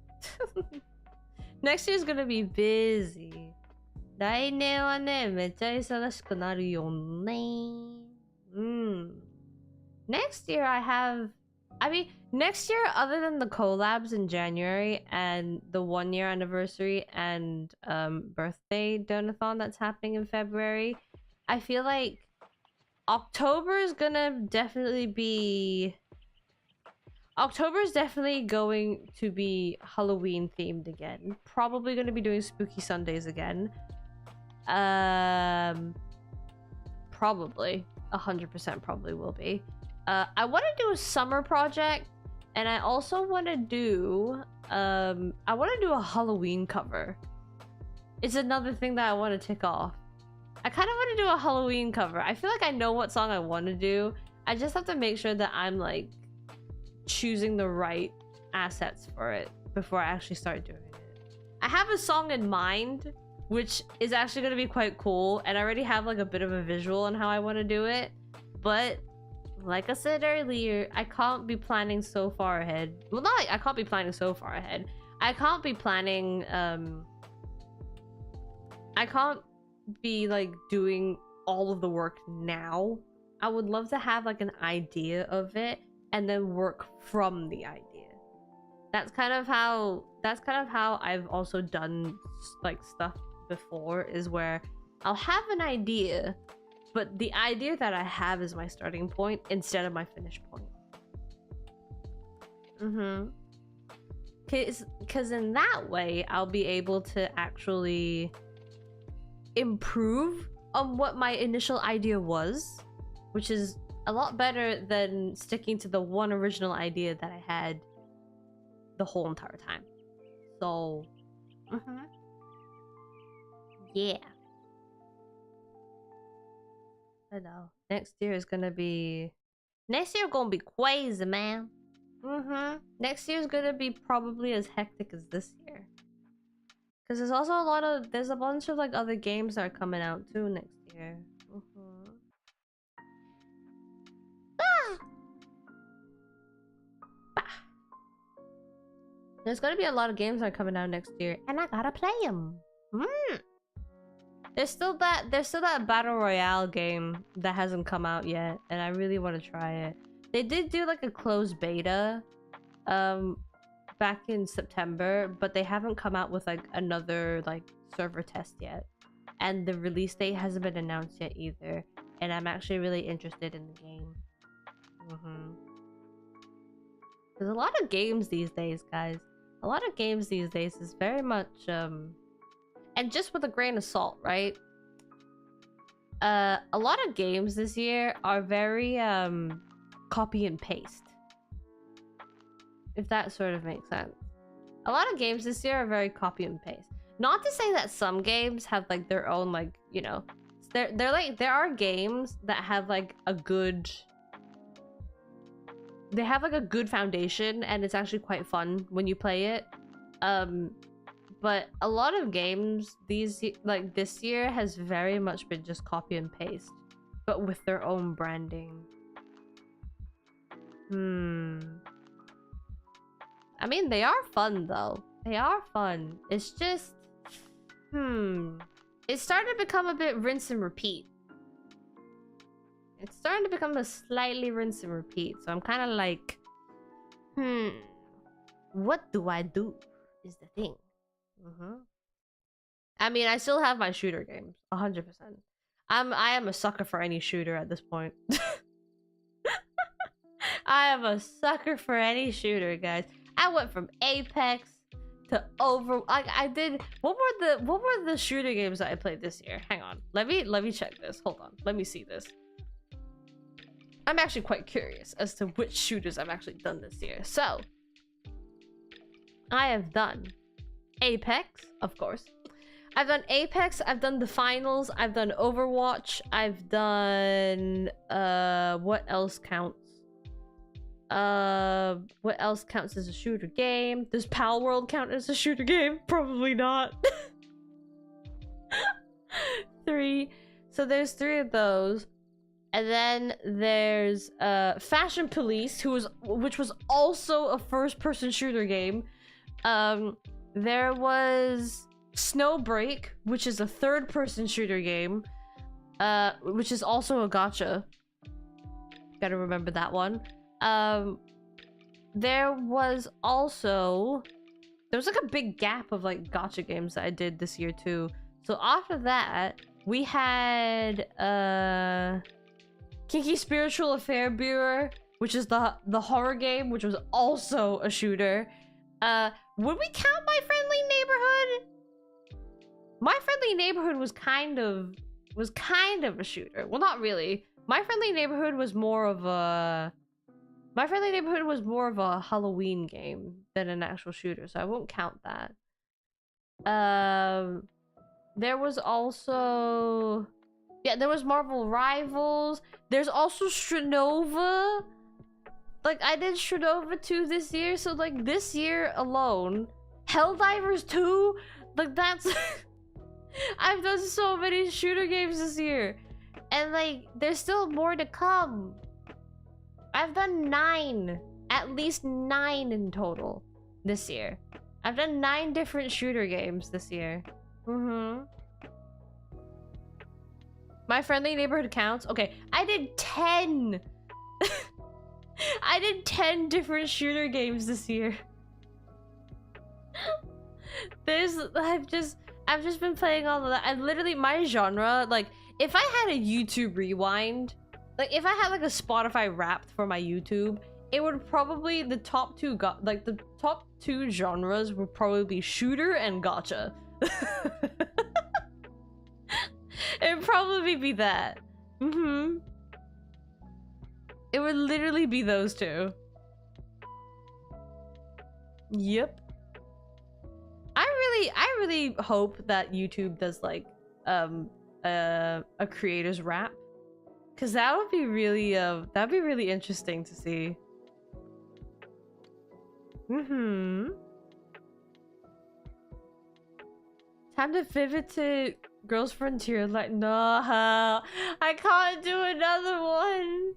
Next year is gonna be busy. 来年はね、めっちゃ忙しくなるよね。Next year I mean, next year, other than the collabs in January and the 1-year anniversary and birthday donathon that's happening in February, I feel like October is definitely going to be Halloween themed again. Probably gonna be doing Spooky Sundays again. Probably 100% probably will be. I want to do a summer project, and I also want to do a Halloween cover. It's another thing that I want to tick off. I kind of want to do a Halloween cover. I feel like I know what song I want to do. I just have to make sure that I'm like choosing the right assets for it before I actually start doing it. I have a song in mind, which is actually going to be quite cool, and I already have like a bit of a visual on how I want to do it, but like I said earlier, I can't be planning so far ahead. Well, not like I can't be planning so far ahead. I can't be planning, I can't be like doing all of the work now. I would love to have like an idea of it and then work from the idea. That's kind of how I've also done like stuff before, is where I'll have an idea, but the idea that I have is my starting point instead of my finish point. Because in that way, I'll be able to actually improve on what my initial idea was, which is a lot better than sticking to the one original idea that I had the whole entire time. So, yeah. I know. Next year gonna be crazy, man. Next year is gonna be probably as hectic as this year. Because there's also there's a bunch of like other games that are coming out too next year. There's gonna be a lot of games that are coming out next year, and I gotta play them. There's still that battle royale game that hasn't come out yet, and I really want to try it. They did do like a closed beta back in September, but they haven't come out with like another like server test yet, and the release date hasn't been announced yet either, and I'm actually really interested in the game. There's a lot of games these days, guys. A lot of games these days is very much and just with a grain of salt, right? a lot of games this year are very copy and paste. If that sort of makes sense. A lot of games this year are very copy and paste. Not to say that some games have like their own, like, you know, they're like, there are games that have like a good, they have like a good foundation and it's actually quite fun when you play it. But a lot of games this year has very much been just copy and paste, but with their own branding. I mean, they are fun though. They are fun. It's just, it's starting to become a bit rinse and repeat. It's starting to become a slightly rinse and repeat. So I'm kind of like, what do I do is the thing. I mean, I still have my shooter games, 100%. I am a sucker for any shooter at this point. I am a sucker for any shooter, guys. I went from Apex to I did. What were the shooter games that I played this year? Hang on. Let me check this. Hold on. Let me see this. I'm actually quite curious as to which shooters I've actually done this year. So, I have done Apex, of course. I've done Apex, I've done the finals, I've done Overwatch, I've done what else counts? What else counts as a shooter game? Does Pal World count as a shooter game? Probably not. 3. So there's 3 of those. And then there's Fashion Police, which was also a first-person shooter game. There was Snowbreak, which is a third-person shooter game, which is also a gacha. Gotta remember that one. There was like a big gap of like gacha games that I did this year too. So after that, we had Kinky Spiritual Affair Bureau, which is the horror game, which was also a shooter. Would we count My Friendly Neighborhood? My Friendly Neighborhood was kind of a shooter. Well, not really. My Friendly Neighborhood was more of a Halloween game than an actual shooter, so I won't count that. There was also, yeah, there was Marvel Rivals. There's also Strenova. Like, I did Strenova 2 this year, so like this year alone, Helldivers 2, like that's I've done so many shooter games this year. And like, there's still more to come. I've done 9, at least 9 in total this year. I've done 9 different shooter games this year. My Friendly Neighborhood counts? Okay, I did 10. I did 10 different shooter games this year. I've just been playing all of that. And literally my genre, like, if I had a YouTube rewind, like if I had like a Spotify Wrapped for my YouTube, it would probably, the top two genres would probably be shooter and gacha. It'd probably be that. It would literally be those two. Yep. I really hope that YouTube does like a creator's wrap, because that would be really that'd be really interesting to see. Time to pivot to Girls Frontier. Like, no, I can't do another one.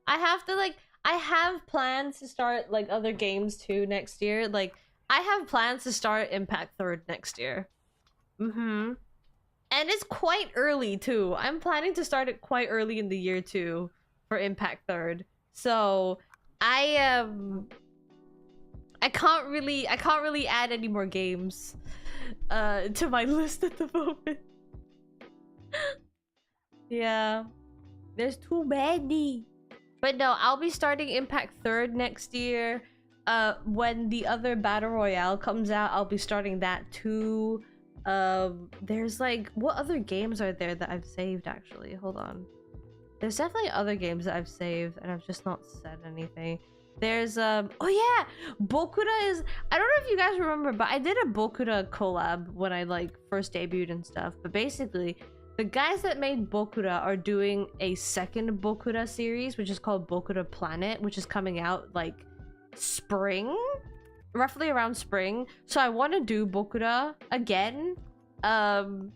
I have to, like, I have plans to start like other games too next year. Like, I have plans to start Impact 3rd next year. And it's quite early too. I'm planning to start it quite early in the year too for Impact 3rd. So I can't really add any more games to my list at the moment. Yeah. There's too many. But no, I'll be starting Impact 3rd next year. When the other Battle Royale comes out, I'll be starting that too. There's like, what other games are there that I've saved actually? Hold on. There's definitely other games that I've saved and I've just not said anything. There's oh yeah, Bokura is, I don't know if you guys remember, but I did a Bokura collab when I like first debuted and stuff. But basically, the guys that made Bokura are doing a second Bokura series, which is called Bokura Planet, which is coming out like spring, roughly around spring. So I want to do Bokura again. And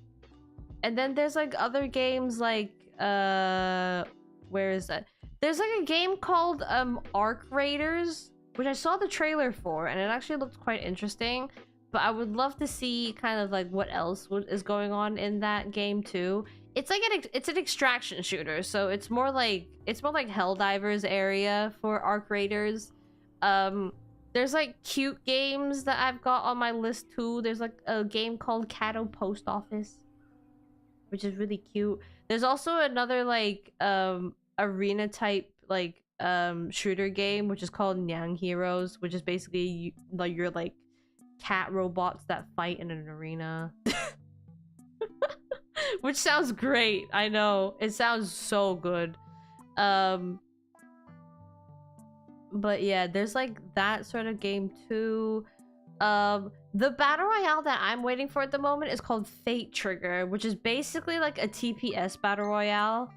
then there's like other games like where is that? There's like a game called Arc Raiders, which I saw the trailer for and it actually looked quite interesting, but I would love to see kind of like what else is going on in that game too. It's like it's an extraction shooter, so it's more like Helldivers area for Arc Raiders. There's like cute games that I've got on my list too. There's like a game called Cato Post Office, which is really cute. There's also another like arena type like shooter game which is called Nyang Heroes, which is basically like you're like cat robots that fight in an arena. Which sounds great. I know, it sounds so good. But yeah, there's like that sort of game too. The battle royale that I'm waiting for at the moment is called Fate Trigger, which is basically like a TPS battle royale,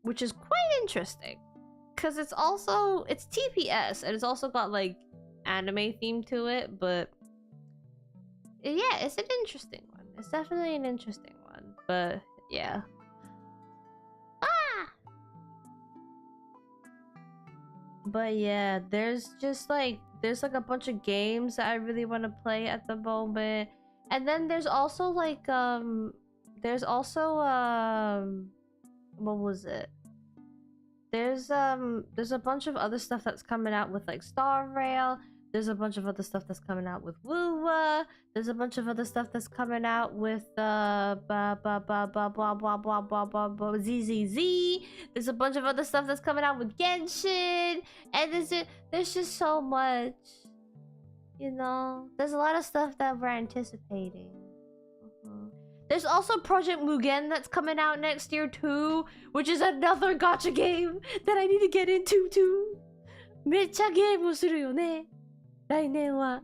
which is quite interesting because it's TPS and it's also got like anime theme to it. But yeah, it's an interesting one. It's definitely an interesting one. But yeah. But yeah, there's like a bunch of games that I really want to play at the moment. And then there's also like what was it? There's a bunch of other stuff that's coming out with like Star Rail. There's a bunch of other stuff that's coming out with Woowa. There's a bunch of other stuff that's coming out with ZZZ. There's a bunch of other stuff that's coming out with Genshin. And there's just so much. You know, there's a lot of stuff that we're anticipating. There's also Project Mugen that's coming out next year too, which is another gacha game that I need to get into too. めっちゃゲームするよね。来年は。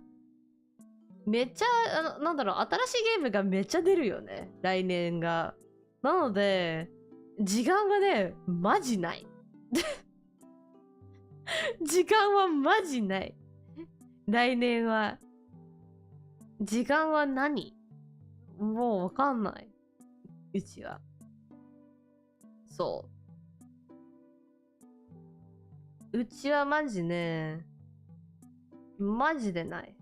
めっちゃ、なんだろう、新しいゲームがめっちゃ出るよね。来年が。なので、時間がね、マジない。時間はマジない。来年は。時間は何？もうわかんない。うちは。そう。うちはマジね、マジでない。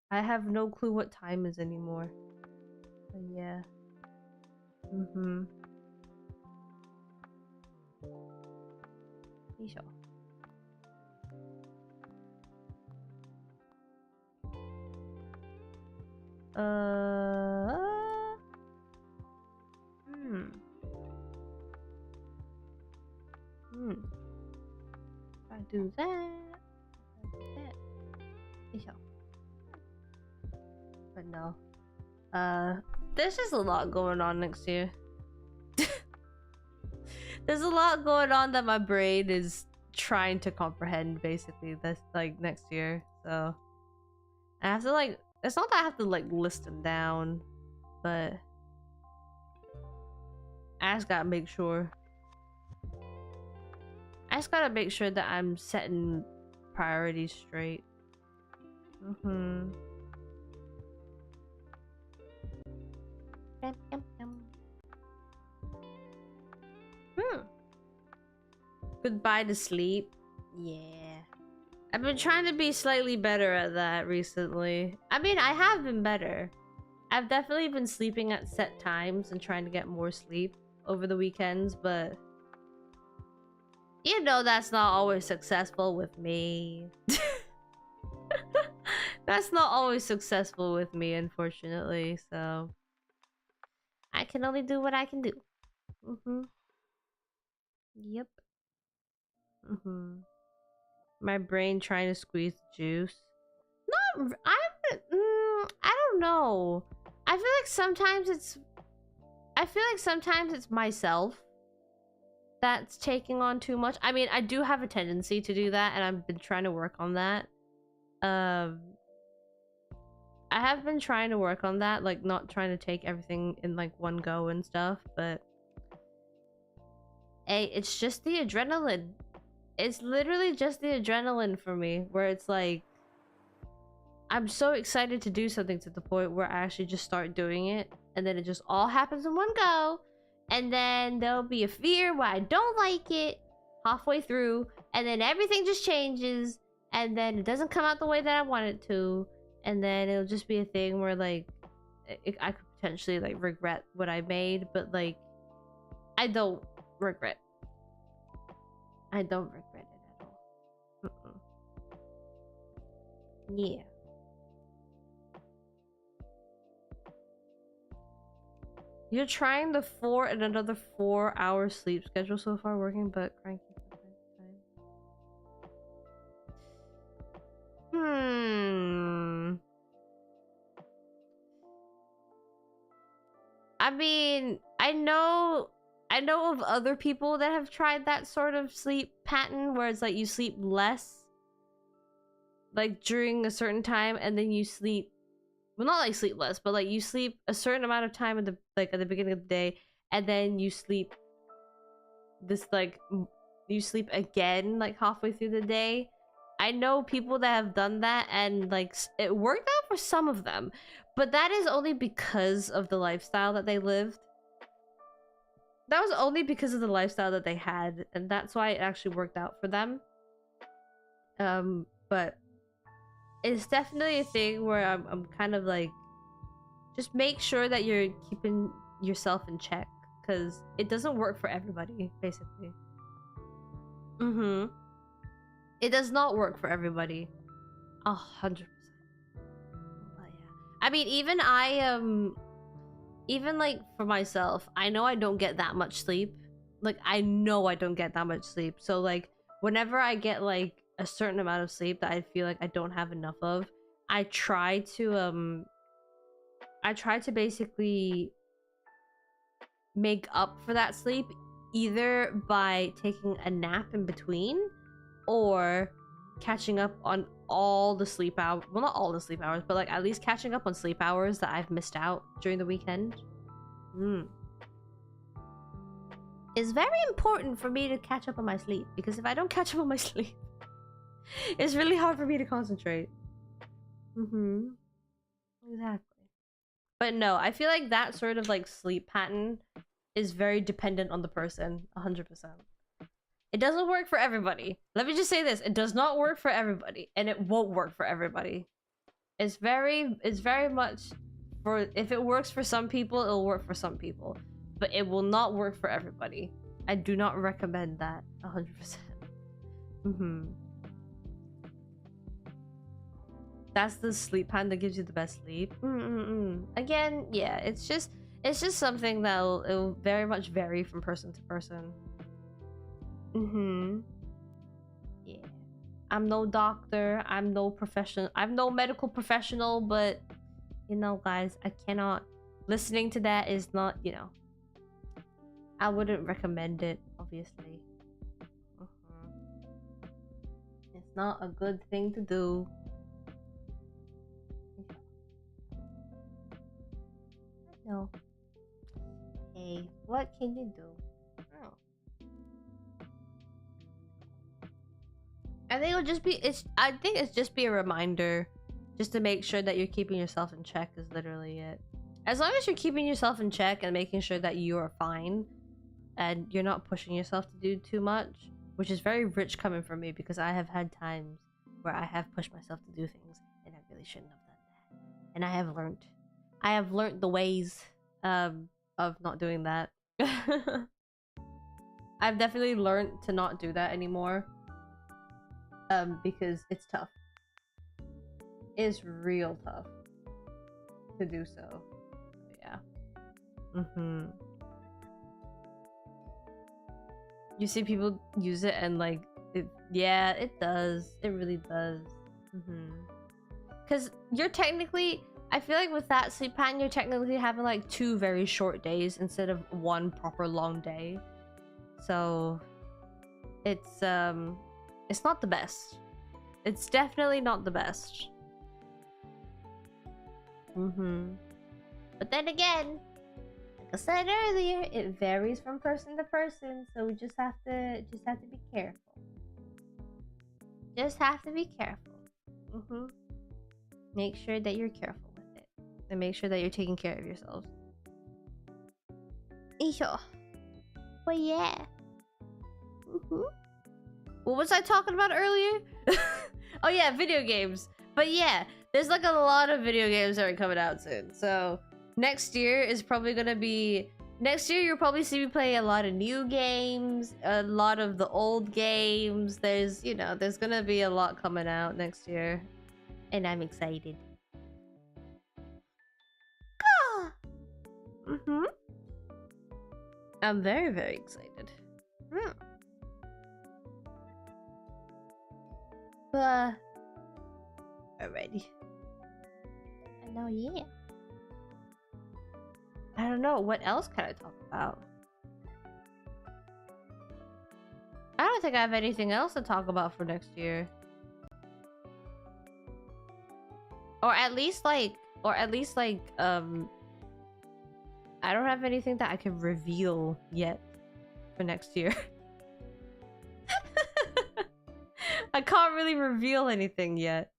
I have no clue what time is anymore. But yeah. Mm-hmm. よいしょ。I do that. But no. There's just a lot going on next year. There's a lot going on that my brain is trying to comprehend basically this like next year. So I have to like, it's not that I have to like list them down, but I just gotta make sure. I just gotta make sure that I'm setting priorities straight. Goodbye to sleep. Yeah. I've been trying to be slightly better at that recently. I mean, I have been better. I've definitely been sleeping at set times and trying to get more sleep over the weekends, but you know that's not always successful with me. That's not always successful with me, unfortunately, so I can only do what I can do. Yep. My brain trying to squeeze the juice. don't know. I feel like sometimes it's myself that's taking on too much. I mean, I do have a tendency to do that, and I've been trying to work on that. I have been trying to work on that, like not trying to take everything in like one go and stuff, but hey, it's just the adrenaline. It's literally just the adrenaline for me, where it's like I'm so excited to do something to the point where I actually just start doing it, and then it just all happens in one go, and then there'll be a fear where I don't like it halfway through, and then everything just changes, and then it doesn't come out the way that I want it to, and then it'll just be a thing where like I could potentially like regret what I made, but like I don't regret it at all. Yeah. You're trying the 4 and another 4-hour sleep schedule so far, working but cranky. I mean, I know of other people that have tried that sort of sleep pattern where it's like you sleep less like during a certain time, and then you sleep, well, not like sleep less, but like you sleep a certain amount of time at the beginning of the day, and then you sleep this like you sleep again like halfway through the day. I know people that have done that, and like it worked out for some of them, but that is only because of the lifestyle that they lived. That was only because of the lifestyle that they had, and that's why it actually worked out for them. But it's definitely a thing where I'm kind of like, just make sure that you're keeping yourself in check, because it doesn't work for everybody, basically. It does not work for everybody. 100%. But yeah. I mean, even like for myself, I know I don't get that much sleep. Like, I know I don't get that much sleep. So like, whenever I get like a certain amount of sleep that I feel like I don't have enough of, I try to basically make up for that sleep, either by taking a nap in between or catching up on all the sleep hours. Well, not all the sleep hours, but like at least catching up on sleep hours that I've missed out during the weekend. It's very important for me to catch up on my sleep, because if I don't catch up on my sleep, it's really hard for me to concentrate. Exactly. But no, I feel like that sort of like sleep pattern is very dependent on the person. 100%. It doesn't work for everybody. Let me just say this. It does not work for everybody, and it won't work for everybody. It's very much for, if it works for some people, it'll work for some people, but it will not work for everybody. I do not recommend that 100%. That's the sleep pattern that gives you the best sleep. Again, yeah, it's just something that it'll very much vary from person to person. Yeah. I'm no doctor, I'm no medical professional, but you know, guys, I cannot, listening to that is not, you know, I wouldn't recommend it, obviously. It's not a good thing to do. No. Hey, what can you do? I think it's just be a reminder, just to make sure that you're keeping yourself in check is literally it. As long as you're keeping yourself in check and making sure that you are fine and you're not pushing yourself to do too much, which is very rich coming from me, because I have had times where I have pushed myself to do things and I really shouldn't have done that. And I have learned the ways of not doing that. I've definitely learned to not do that anymore. Because it's tough. It's real tough to do so. Yeah. You see people use it and like, yeah, it does. It really does. Because you're technically, I feel like with that sleep pattern, you're technically having like 2 very short days instead of 1 proper long day. So it's not the best. It's definitely not the best. But then again, like I said earlier, it varies from person to person, so we just have to be careful. Just have to be careful. Make sure that you're careful with it, and make sure that you're taking care of yourselves. But yeah. What was I talking about earlier? Oh yeah, video games. But yeah, there's like a lot of video games that are coming out soon. So next year is probably gonna be... Next year you'll probably see me play a lot of new games, a lot of the old games. There's, you know, there's gonna be a lot coming out next year. And I'm excited. I'm very, very excited. Alrighty. I know, yeah. I don't know, what else can I talk about? I don't think I have anything else to talk about for next year. Or at least like, I don't have anything that I can reveal yet for next year. I can't really reveal anything yet.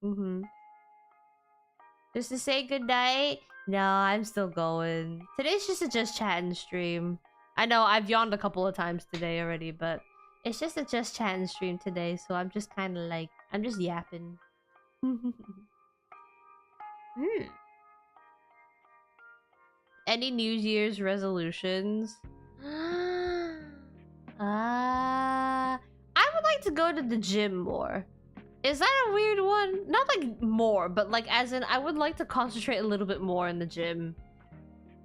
Just to say goodnight. No, I'm still going. Today's just a just chatting stream. I know I've yawned a couple of times today already, but it's just a just chatting stream today, so I'm just kind of like, I'm just yapping. Any New Year's resolutions? I would like to go to the gym more. Is that a weird one? Not like more, but like as in I would like to concentrate a little bit more in the gym.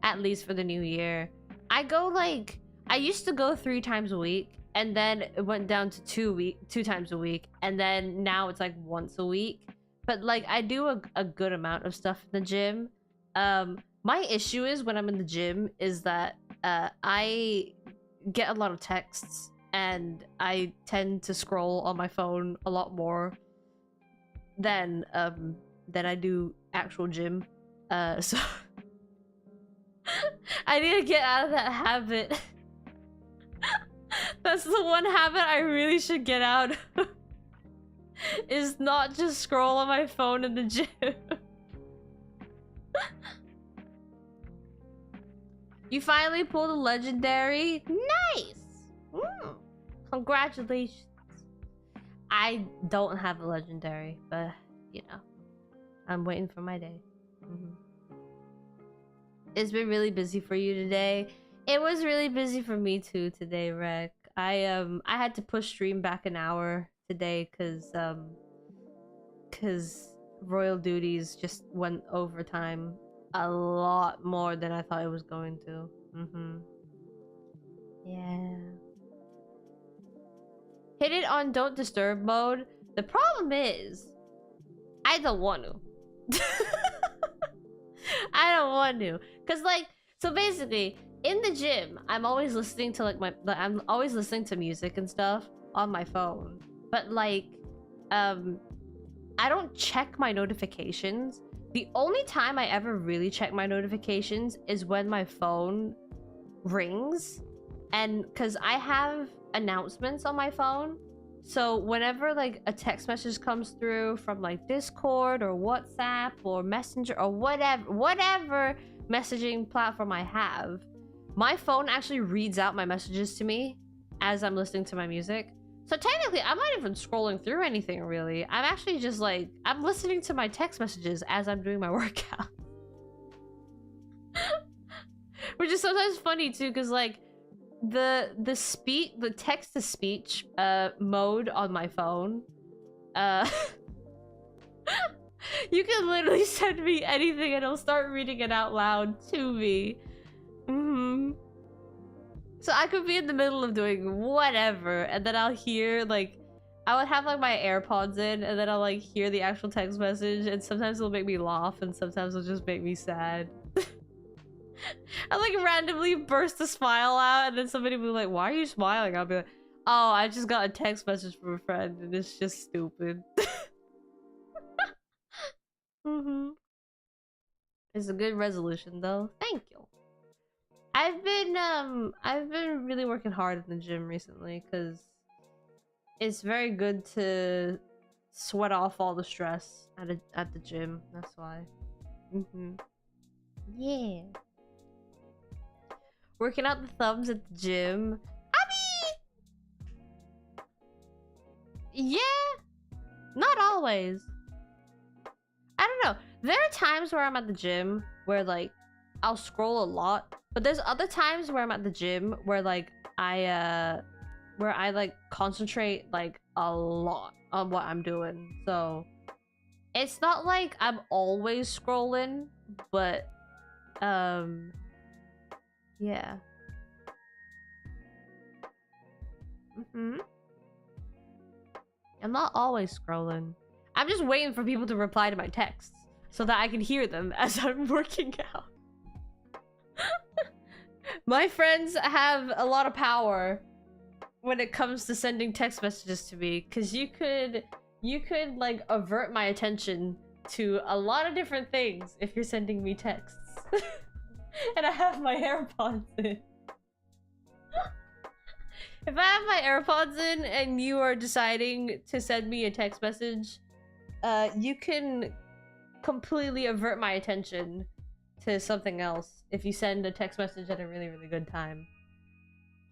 At least for the new year. I used to go 3 times a week, and then it went down to 2 times a week, and then now it's like once a week. But like I do a good amount of stuff in the gym. My issue is when I'm in the gym is that I get a lot of texts and I tend to scroll on my phone a lot more than I do actual gym. So I need to get out of that habit. That's the one habit I really should get out of. Is not just scroll on my phone in the gym. You finally pulled a legendary? Nice! Congratulations. I don't have a legendary, but you know, I'm waiting for my day. It's been really busy for you today. It was really busy for me too today, Rec. I had to push stream back an hour today because royal duties just went overtime a lot more than I thought it was going to. Yeah. Hit it on don't disturb mode. The problem is I don't want to. I don't want to, cause like, so basically in the gym I'm always listening to like I'm always listening to music and stuff on my phone, but like I don't check my notifications. The only time I ever really check my notifications is when my phone rings, and because I have announcements on my phone, so whenever like a text message comes through from like Discord or WhatsApp or Messenger or whatever messaging platform I have, my phone actually reads out my messages to me as I'm listening to my music. So technically, I'm not even scrolling through anything really. I'm actually just like, I'm listening to my text messages as I'm doing my workout. Which is sometimes funny too, because like the text to speech mode on my phone, you can literally send me anything and it'll start reading it out loud to me. So I could be in the middle of doing whatever, and then I'll hear like I would have like my AirPods in, and then I'll like hear the actual text message, and sometimes it'll make me laugh, and sometimes it'll just make me sad. I like randomly burst a smile out, and then somebody will be like, "Why are you smiling?" I'll be like, "Oh, I just got a text message from a friend, and it's just stupid." It's a good resolution, though. Thank you. I've been really working hard in the gym recently, because it's very good to sweat off all the stress at the gym. That's why. Yeah. Working out the thumbs at the gym. I mean, yeah, not always. I don't know. There are times where I'm at the gym where like I'll scroll a lot, but there's other times where I'm at the gym where like I like concentrate like a lot on what I'm doing. So it's not like I'm always scrolling, but yeah. I'm not always scrolling. I'm just waiting for people to reply to my texts so that I can hear them as I'm working out. My friends have a lot of power when it comes to sending text messages to me, because you could like avert my attention to a lot of different things if you're sending me texts. And I have my AirPods in. If I have my AirPods in and you are deciding to send me a text message, you can completely avert my attention to something else if you send a text message at a really, really good time.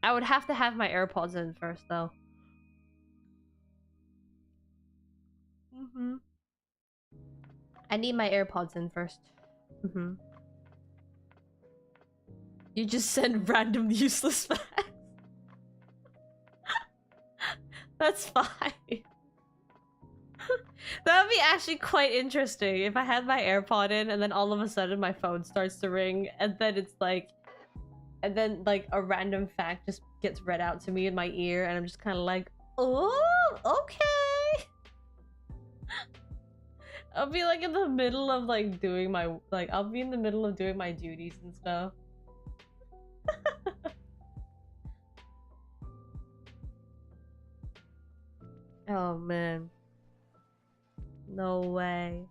I would have to have my AirPods in first, though. I need my AirPods in first. You just send random useless facts. That's fine. That would be actually quite interesting if I had my AirPod in and then all of a sudden my phone starts to ring, and then it's like, and then like a random fact just gets read out to me in my ear, and I'm just kind of like, oh, okay. I'll be like in the middle of like doing my, I'll be in the middle of doing my duties and stuff. Oh man. No way.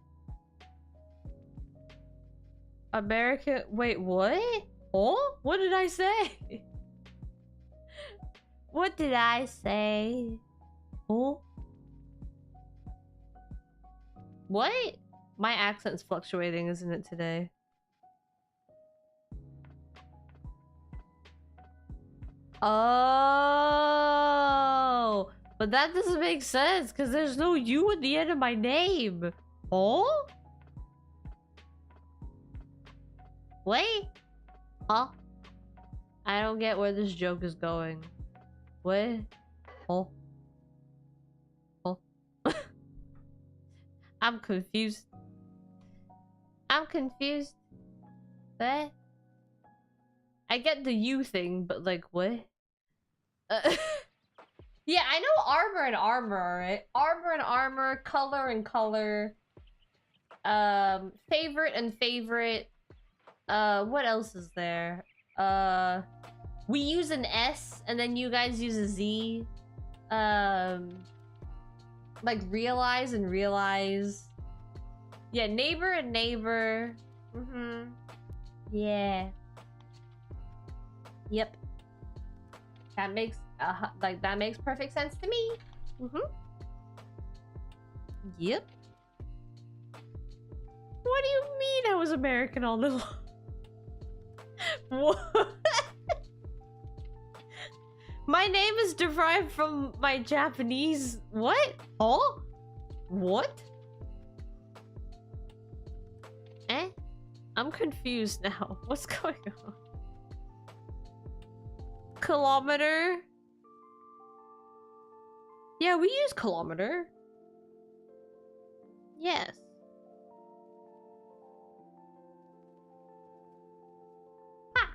American— wait, what? Oh? What did I say? What did I say? Oh? What? My accent's fluctuating, isn't it, today? Oh, but that doesn't make sense because there's no U at the end of my name. Oh? Wait. Huh? I don't get where this joke is going. What? Oh. Oh. I'm confused. I'm confused. What? I get the U thing, but like, what? Yeah, I know armor and armor, right? Armor and armor, color and color. Favorite and favorite. What else is there? We use an S, and then you guys use a Z. Like realize and realize. Yeah, neighbor and neighbor. Yeah. Yep. That makes that makes perfect sense to me. Yep. What do you mean I was American all along? What? My name is derived from my Japanese. What? Oh? What? Eh? I'm confused now. What's going on? Kilometer? Yeah, we use kilometer. Yes. Ah.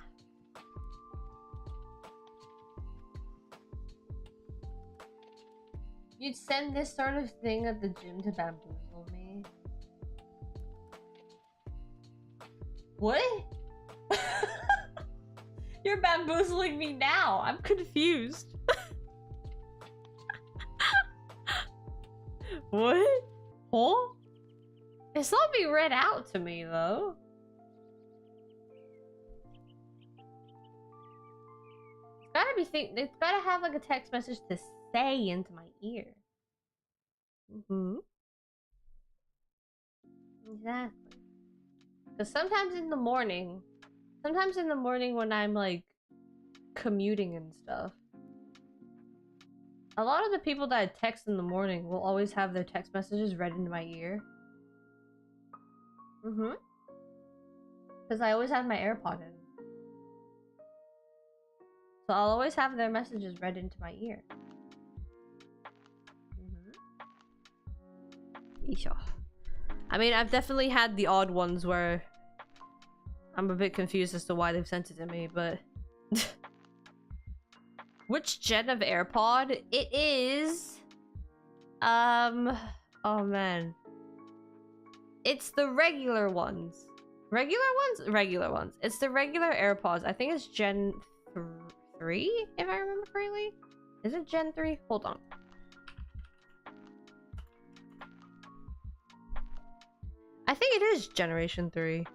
You'd send this sort of thing at the gym to bamboozle me? What? You're bamboozling me now. I'm confused. What? Huh? It's not being read out to me though. It's gotta have like a text message to say into my ear. Exactly. Because sometimes in the morning when I'm like commuting and stuff, a lot of the people that I text in the morning will always have their text messages read into my ear. Because I always have my AirPod in. So I'll always have their messages read into my ear. I mean, I've definitely had the odd ones where I'm a bit confused as to why they've sent it to me, but... Which gen of AirPod? It is... Oh man. It's the regular ones. Regular ones? Regular ones. It's the regular AirPods. I think it's Gen 3, if I remember correctly. Is it Gen 3? Hold on. I think it is Generation 3.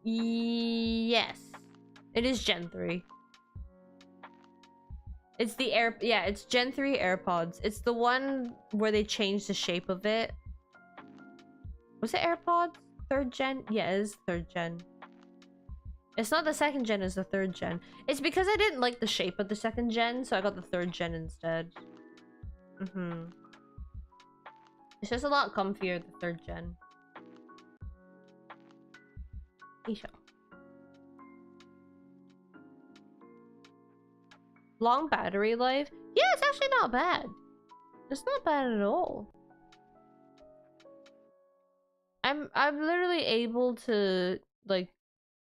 Yes. It is Gen 3. It's the it's Gen 3 AirPods. It's the one where they changed the shape of it. Was it AirPods? 3rd gen? Yeah, it is 3rd gen. It's not the 2nd gen, it's the 3rd gen. It's because I didn't like the shape of the 2nd gen, so I got the 3rd gen instead. It's just a lot comfier, the 3rd gen. Long battery life? Yeah, it's actually not bad. It's not bad at all. I'm literally able to like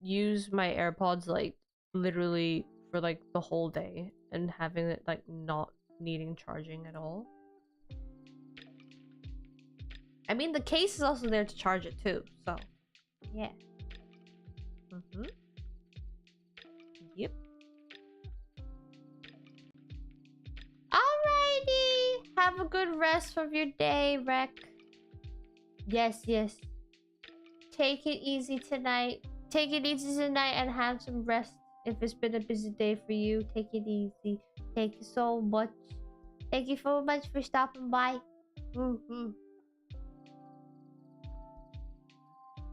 use my AirPods like literally for like the whole day and having it like not needing charging at all. I mean, the case is also there to charge it too, so yeah. Yep. Alrighty. Have a good rest of your day, Rec. Yes. Take it easy tonight. Take it easy tonight and have some rest. If it's been a busy day for you, take it easy. Thank you so much. Thank you so much for stopping by.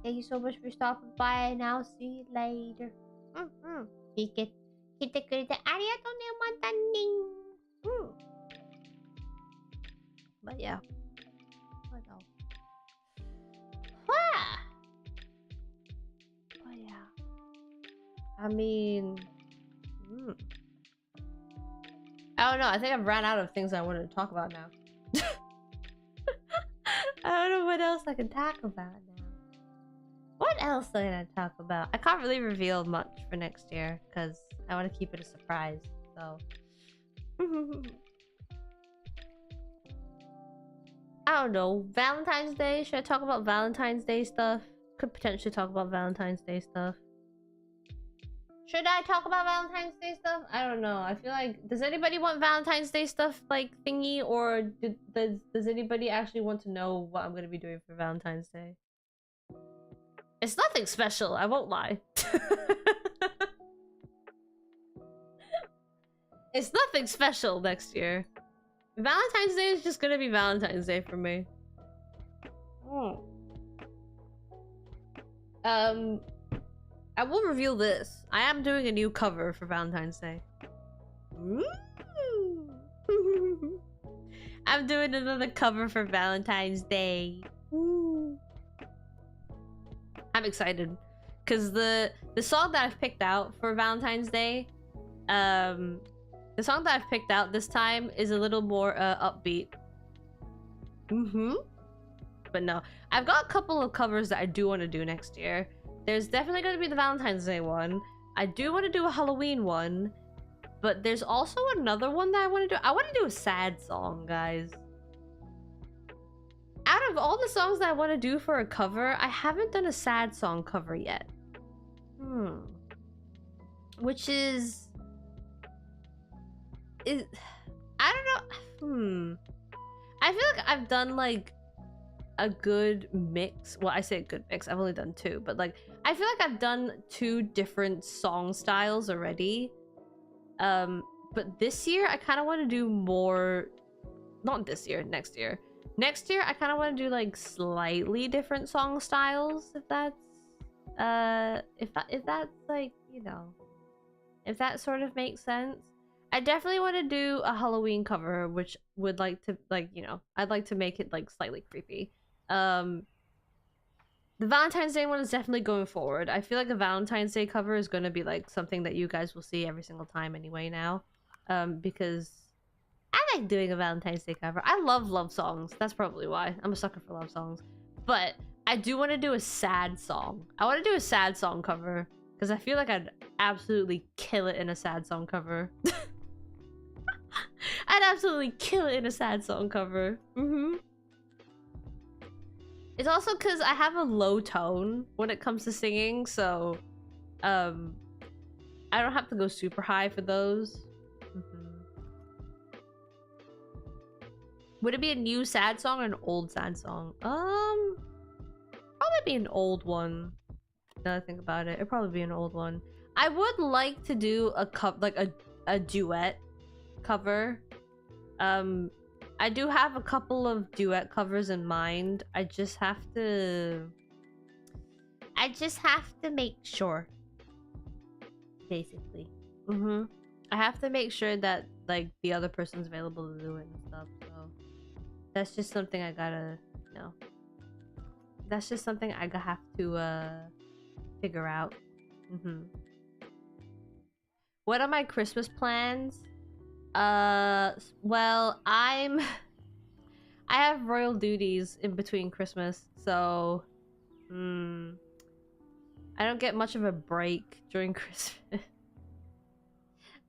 Thank you so much for stopping by, and I'll see you later. 聞いてくれてありがとうね、またね。But yeah. What else? But yeah. I mean... I don't know. I think I've ran out of things I wanted to talk about now. I don't know what else I can talk about now. What else can I talk about? I can't really reveal much for next year because I want to keep it a surprise. So... I don't know. Valentine's Day? Should I talk about Valentine's Day stuff? Could potentially talk about Valentine's Day stuff. Should I talk about Valentine's Day stuff? I don't know. I feel like... Does anybody want Valentine's Day stuff, like, thingy? Or does anybody actually want to know what I'm going to be doing for Valentine's Day? It's nothing special, I won't lie. It's nothing special next year. Valentine's Day is just gonna be Valentine's Day for me. I will reveal this. I am doing a new cover for Valentine's Day. I'm doing another cover for Valentine's Day. I'm excited because the song that I've picked out for Valentine's Day, the song that I've picked out this time is a little more upbeat. But no, I've got a couple of covers that I do want to do next year. There's definitely going to be the Valentine's Day one. I do want to do a Halloween one, But there's also another one that I want to do. I want to do a sad song, guys. Out of all the songs that I want to do for a cover, I haven't done a sad song cover yet. Which is I don't know. I feel like I've done like a good mix. Well, I say a good mix. I've only done 2, but like I feel like I've done 2 different song styles already. But this year I kind of want to do more. Not this year, next year. Next year I kind of want to do like slightly different song styles, if that's if that's like, you know, if that sort of makes sense. I definitely want to do a Halloween cover, which would like to, like, you know, I'd like to make it like slightly creepy. The Valentine's Day one is definitely going forward. I feel like a Valentine's Day cover is going to be like something that you guys will see every single time anyway now. Because I like doing a Valentine's Day cover. I love love songs. That's probably why. I'm a sucker for love songs. But I do want to do a sad song. I want to do a sad song cover because I feel like I'd absolutely kill it in a sad song cover. I'd absolutely kill it in a sad song cover. It's also because I have a low tone when it comes to singing, so I don't have to go super high for those. Would it be a new sad song or an old sad song? Probably be an old one. Now that I think about it, it'd probably be an old one. I would like to do a duet cover. I do have a couple of duet covers in mind. I just have to make sure. Basically. I have to make sure that like the other person's available to do it and stuff, so that's just something I gotta, you know. That's just something I have to figure out. What are my Christmas plans? Well, I have royal duties in between Christmas, so I don't get much of a break during Christmas.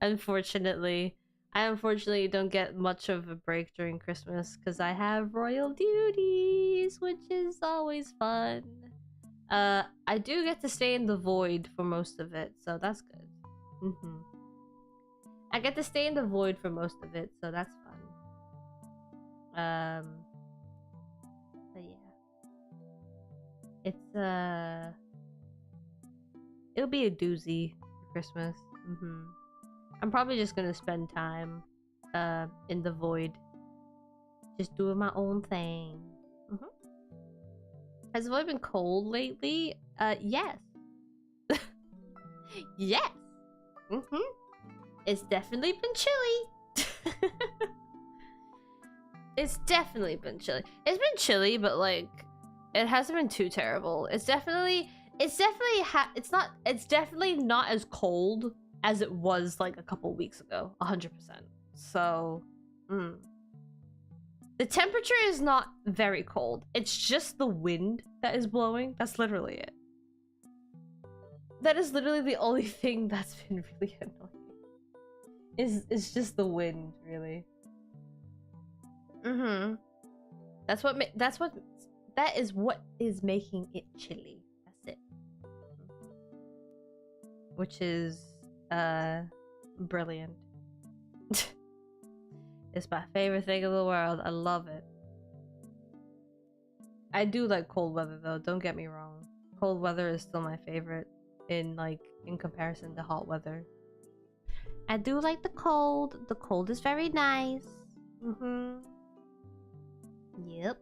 Unfortunately. I unfortunately don't get much of a break during Christmas because I have royal duties, which is always fun. I do get to stay in the void for most of it, so that's good. I get to stay in the void for most of it, so that's fun. But yeah. It's it'll be a doozy for Christmas. I'm probably just gonna spend time in the void, just doing my own thing. Has the void been cold lately? Yes. Yes. It's definitely been chilly. It's definitely been chilly. It's been chilly, but like it hasn't been too terrible. It's definitely not as cold as it was like a couple weeks ago. 100%. So the temperature is not very cold. It's just the wind that is blowing. That's literally it. That is literally the only thing that's been really annoying. It's just the wind, really. That is what is making it chilly. That's it. Which is brilliant. It's my favorite thing in the world. I love it. I do like cold weather though, don't get me wrong. Cold weather is still my favorite in comparison to hot weather. I do like the cold. The cold is very nice. Yep.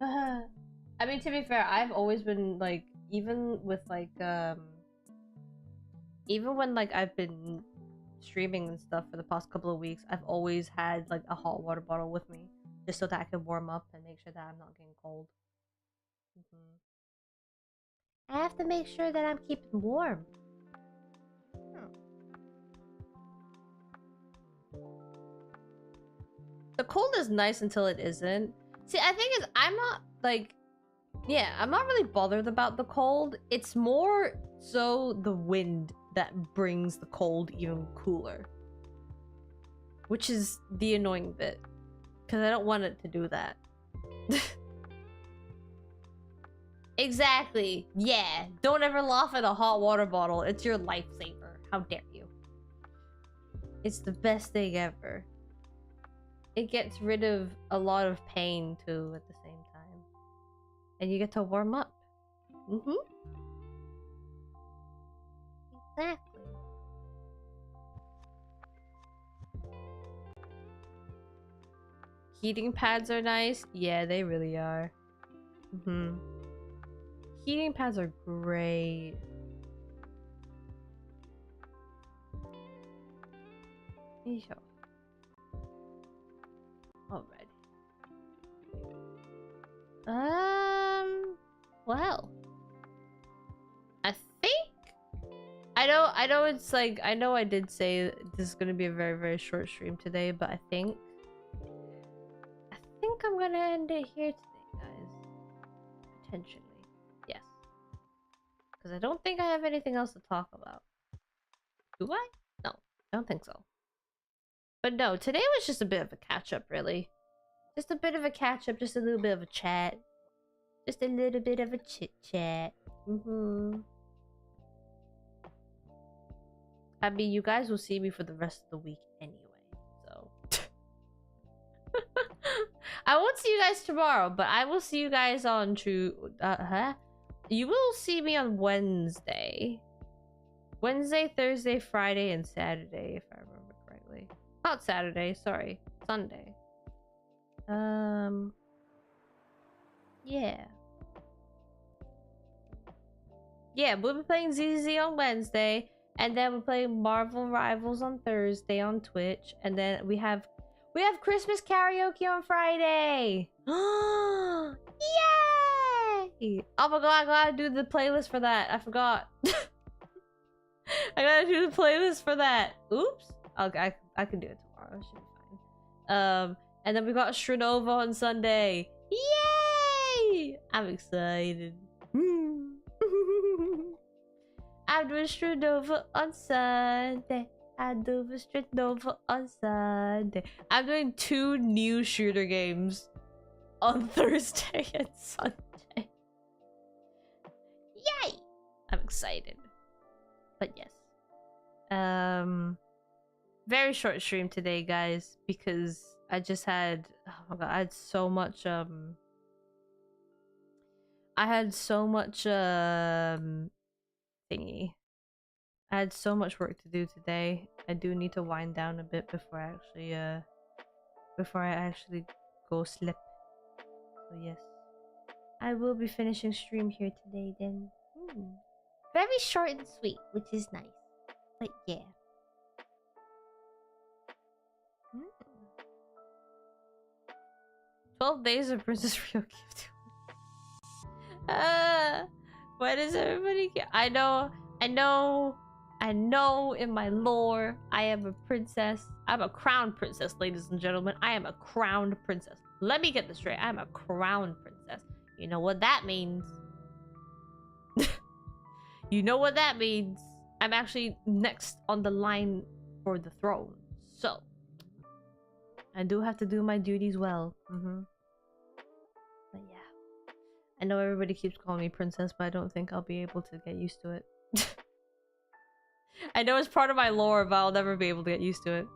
I mean, to be fair, I've always been like, even with like even when like I've been streaming and stuff for the past couple of weeks, I've always had like a hot water bottle with me just so that I can warm up and make sure that I'm not getting cold. I have to make sure that I'm keeping warm. The cold is nice until it isn't. See, I think I'm not like, Yeah, I'm not really bothered about the cold. It's more so the wind that brings the cold even cooler. Which is the annoying bit. Because I don't want it to do that. Exactly. Yeah. Don't ever laugh at a hot water bottle. It's your lifesaver. How dare you. It's the best thing ever. It gets rid of a lot of pain too at the same time. And you get to warm up. Exactly. Heating pads are nice. Yeah, they really are. Heating pads are great. Alright. Well. I think I know it's like I know I did say this is gonna be a very, very short stream today, but I think I'm gonna end it here today, guys. Potentially. Yes. Because I don't think I have anything else to talk about. Do I? No, I don't think so. But no, today was just a bit of a catch-up, really. Just a bit of a catch-up, just a little bit of a chat. Just a little bit of a chit-chat. I mean, you guys will see me for the rest of the week anyway, so... I won't see you guys tomorrow, but I will see you guys on You will see me on Wednesday. Wednesday, Thursday, Friday, and Saturday, if I remember correctly. Not Saturday, sorry. Sunday. Yeah. Yeah, we'll be playing ZZ on Wednesday, and then we're playing Marvel Rivals on Thursday on Twitch, and then we have Christmas karaoke on Friday. Yay! Oh my god, I gotta do the playlist for that. I forgot. I gotta do the playlist for that. Oops. Okay, I can do it tomorrow. It should be fine. And then we got Shrinova on Sunday. Yay! I'm excited. I'm doing Shrinova on Sunday. I'm doing Shrinova on Sunday. I'm doing 2 new shooter games on Thursday and Sunday. Yay! I'm excited. But yes. Very short stream today, guys, because I just had, oh my god, I had so much thingy. I had so much work to do today. I do need to wind down a bit before I actually go sleep. So yes, I will be finishing stream here today then. Very short and sweet, which is nice. But yeah. 12 days of Princess Rio gift. Why does everybody get? I know in my lore, I am a princess. I'm a crowned princess, ladies and gentlemen. I am a crowned princess. Let me get this straight. I'm a crowned princess. You know what that means? You know what that means? I'm actually next on the line for the throne. So, I do have to do my duties well. But yeah. I know everybody keeps calling me princess, but I don't think I'll be able to get used to it. I know it's part of my lore, but I'll never be able to get used to it.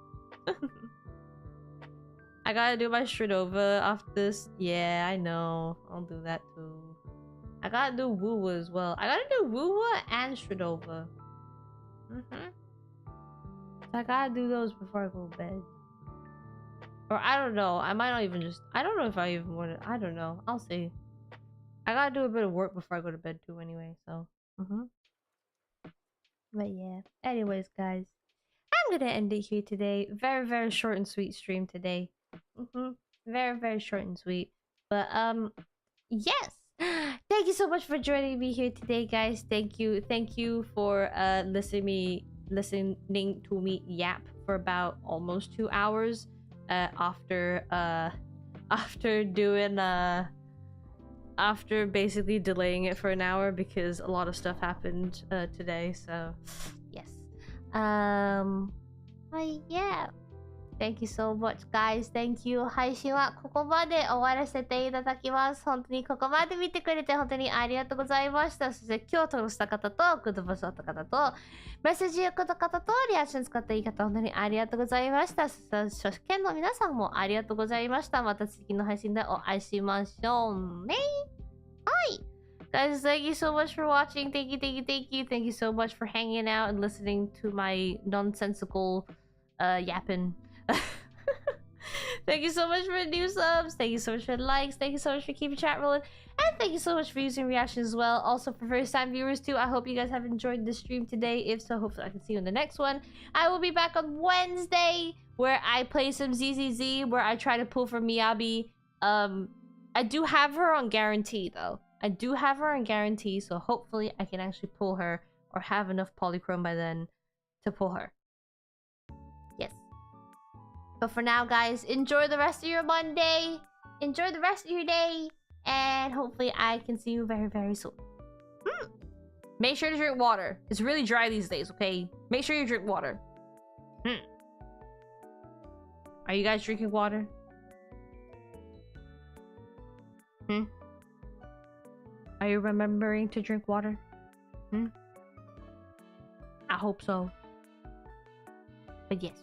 I gotta do my Shrinova after this. Yeah, I know. I'll do that too. I gotta do Woowa as well. I gotta do Woowa and Shrinova. So I gotta do those before I go to bed. Or I don't know. I might not even just... I don't know if I even want to... I don't know. I'll see. I gotta do a bit of work before I go to bed too anyway, so... But yeah. Anyways, guys. I'm gonna end it here today. Very, very short and sweet stream today. Very, very short and sweet. But, yes! Thank you so much for joining me here today, guys. Thank you. Thank you for, listening to me yap for about almost 2 hours. After doing after basically delaying it for an hour because a lot of stuff happened today, so yes. Yeah. Thank you so much, guys. Thank you. 配信はここまで終わらせていただきます。本当にここまで見てくれて本当にありがとうございました。そして今日登録した方と、グッドボスだった方と、メッセージをくれた方と、リアクション使った言い方本当にありがとうございました。そして初見の皆さんもありがとうございました。また次の配信でお会いしましょうね。はい。Guys, thank you so much for watching. Thank you, thank you, thank you. Thank you so much for hanging out and listening to my nonsensical yapping. Thank you so much for new subs. Thank you so much for likes. Thank you so much for keeping chat rolling. And thank you so much for using reactions as well. Also for first time viewers too, I hope you guys have enjoyed the stream today. If so, hopefully I can see you in the next one. I will be back on Wednesday where I play some ZZZ, where I try to pull for Miyabi. I do have her on guarantee though. I do have her on guarantee, so hopefully I can actually pull her or have enough polychrome by then to pull her. Yes. But for now, guys, enjoy the rest of your Monday. Enjoy the rest of your day. And hopefully I can see you very, very soon. Make sure to drink water. It's really dry these days, okay? Make sure you drink water. Are you guys drinking water? Are you remembering to drink water? I hope so. But yes.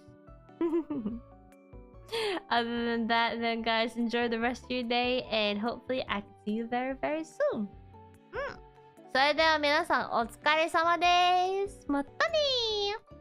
Other than that, then guys, enjoy the rest of your day and hopefully I can see you very, very soon. それでは皆さんお疲れ様です。またねー。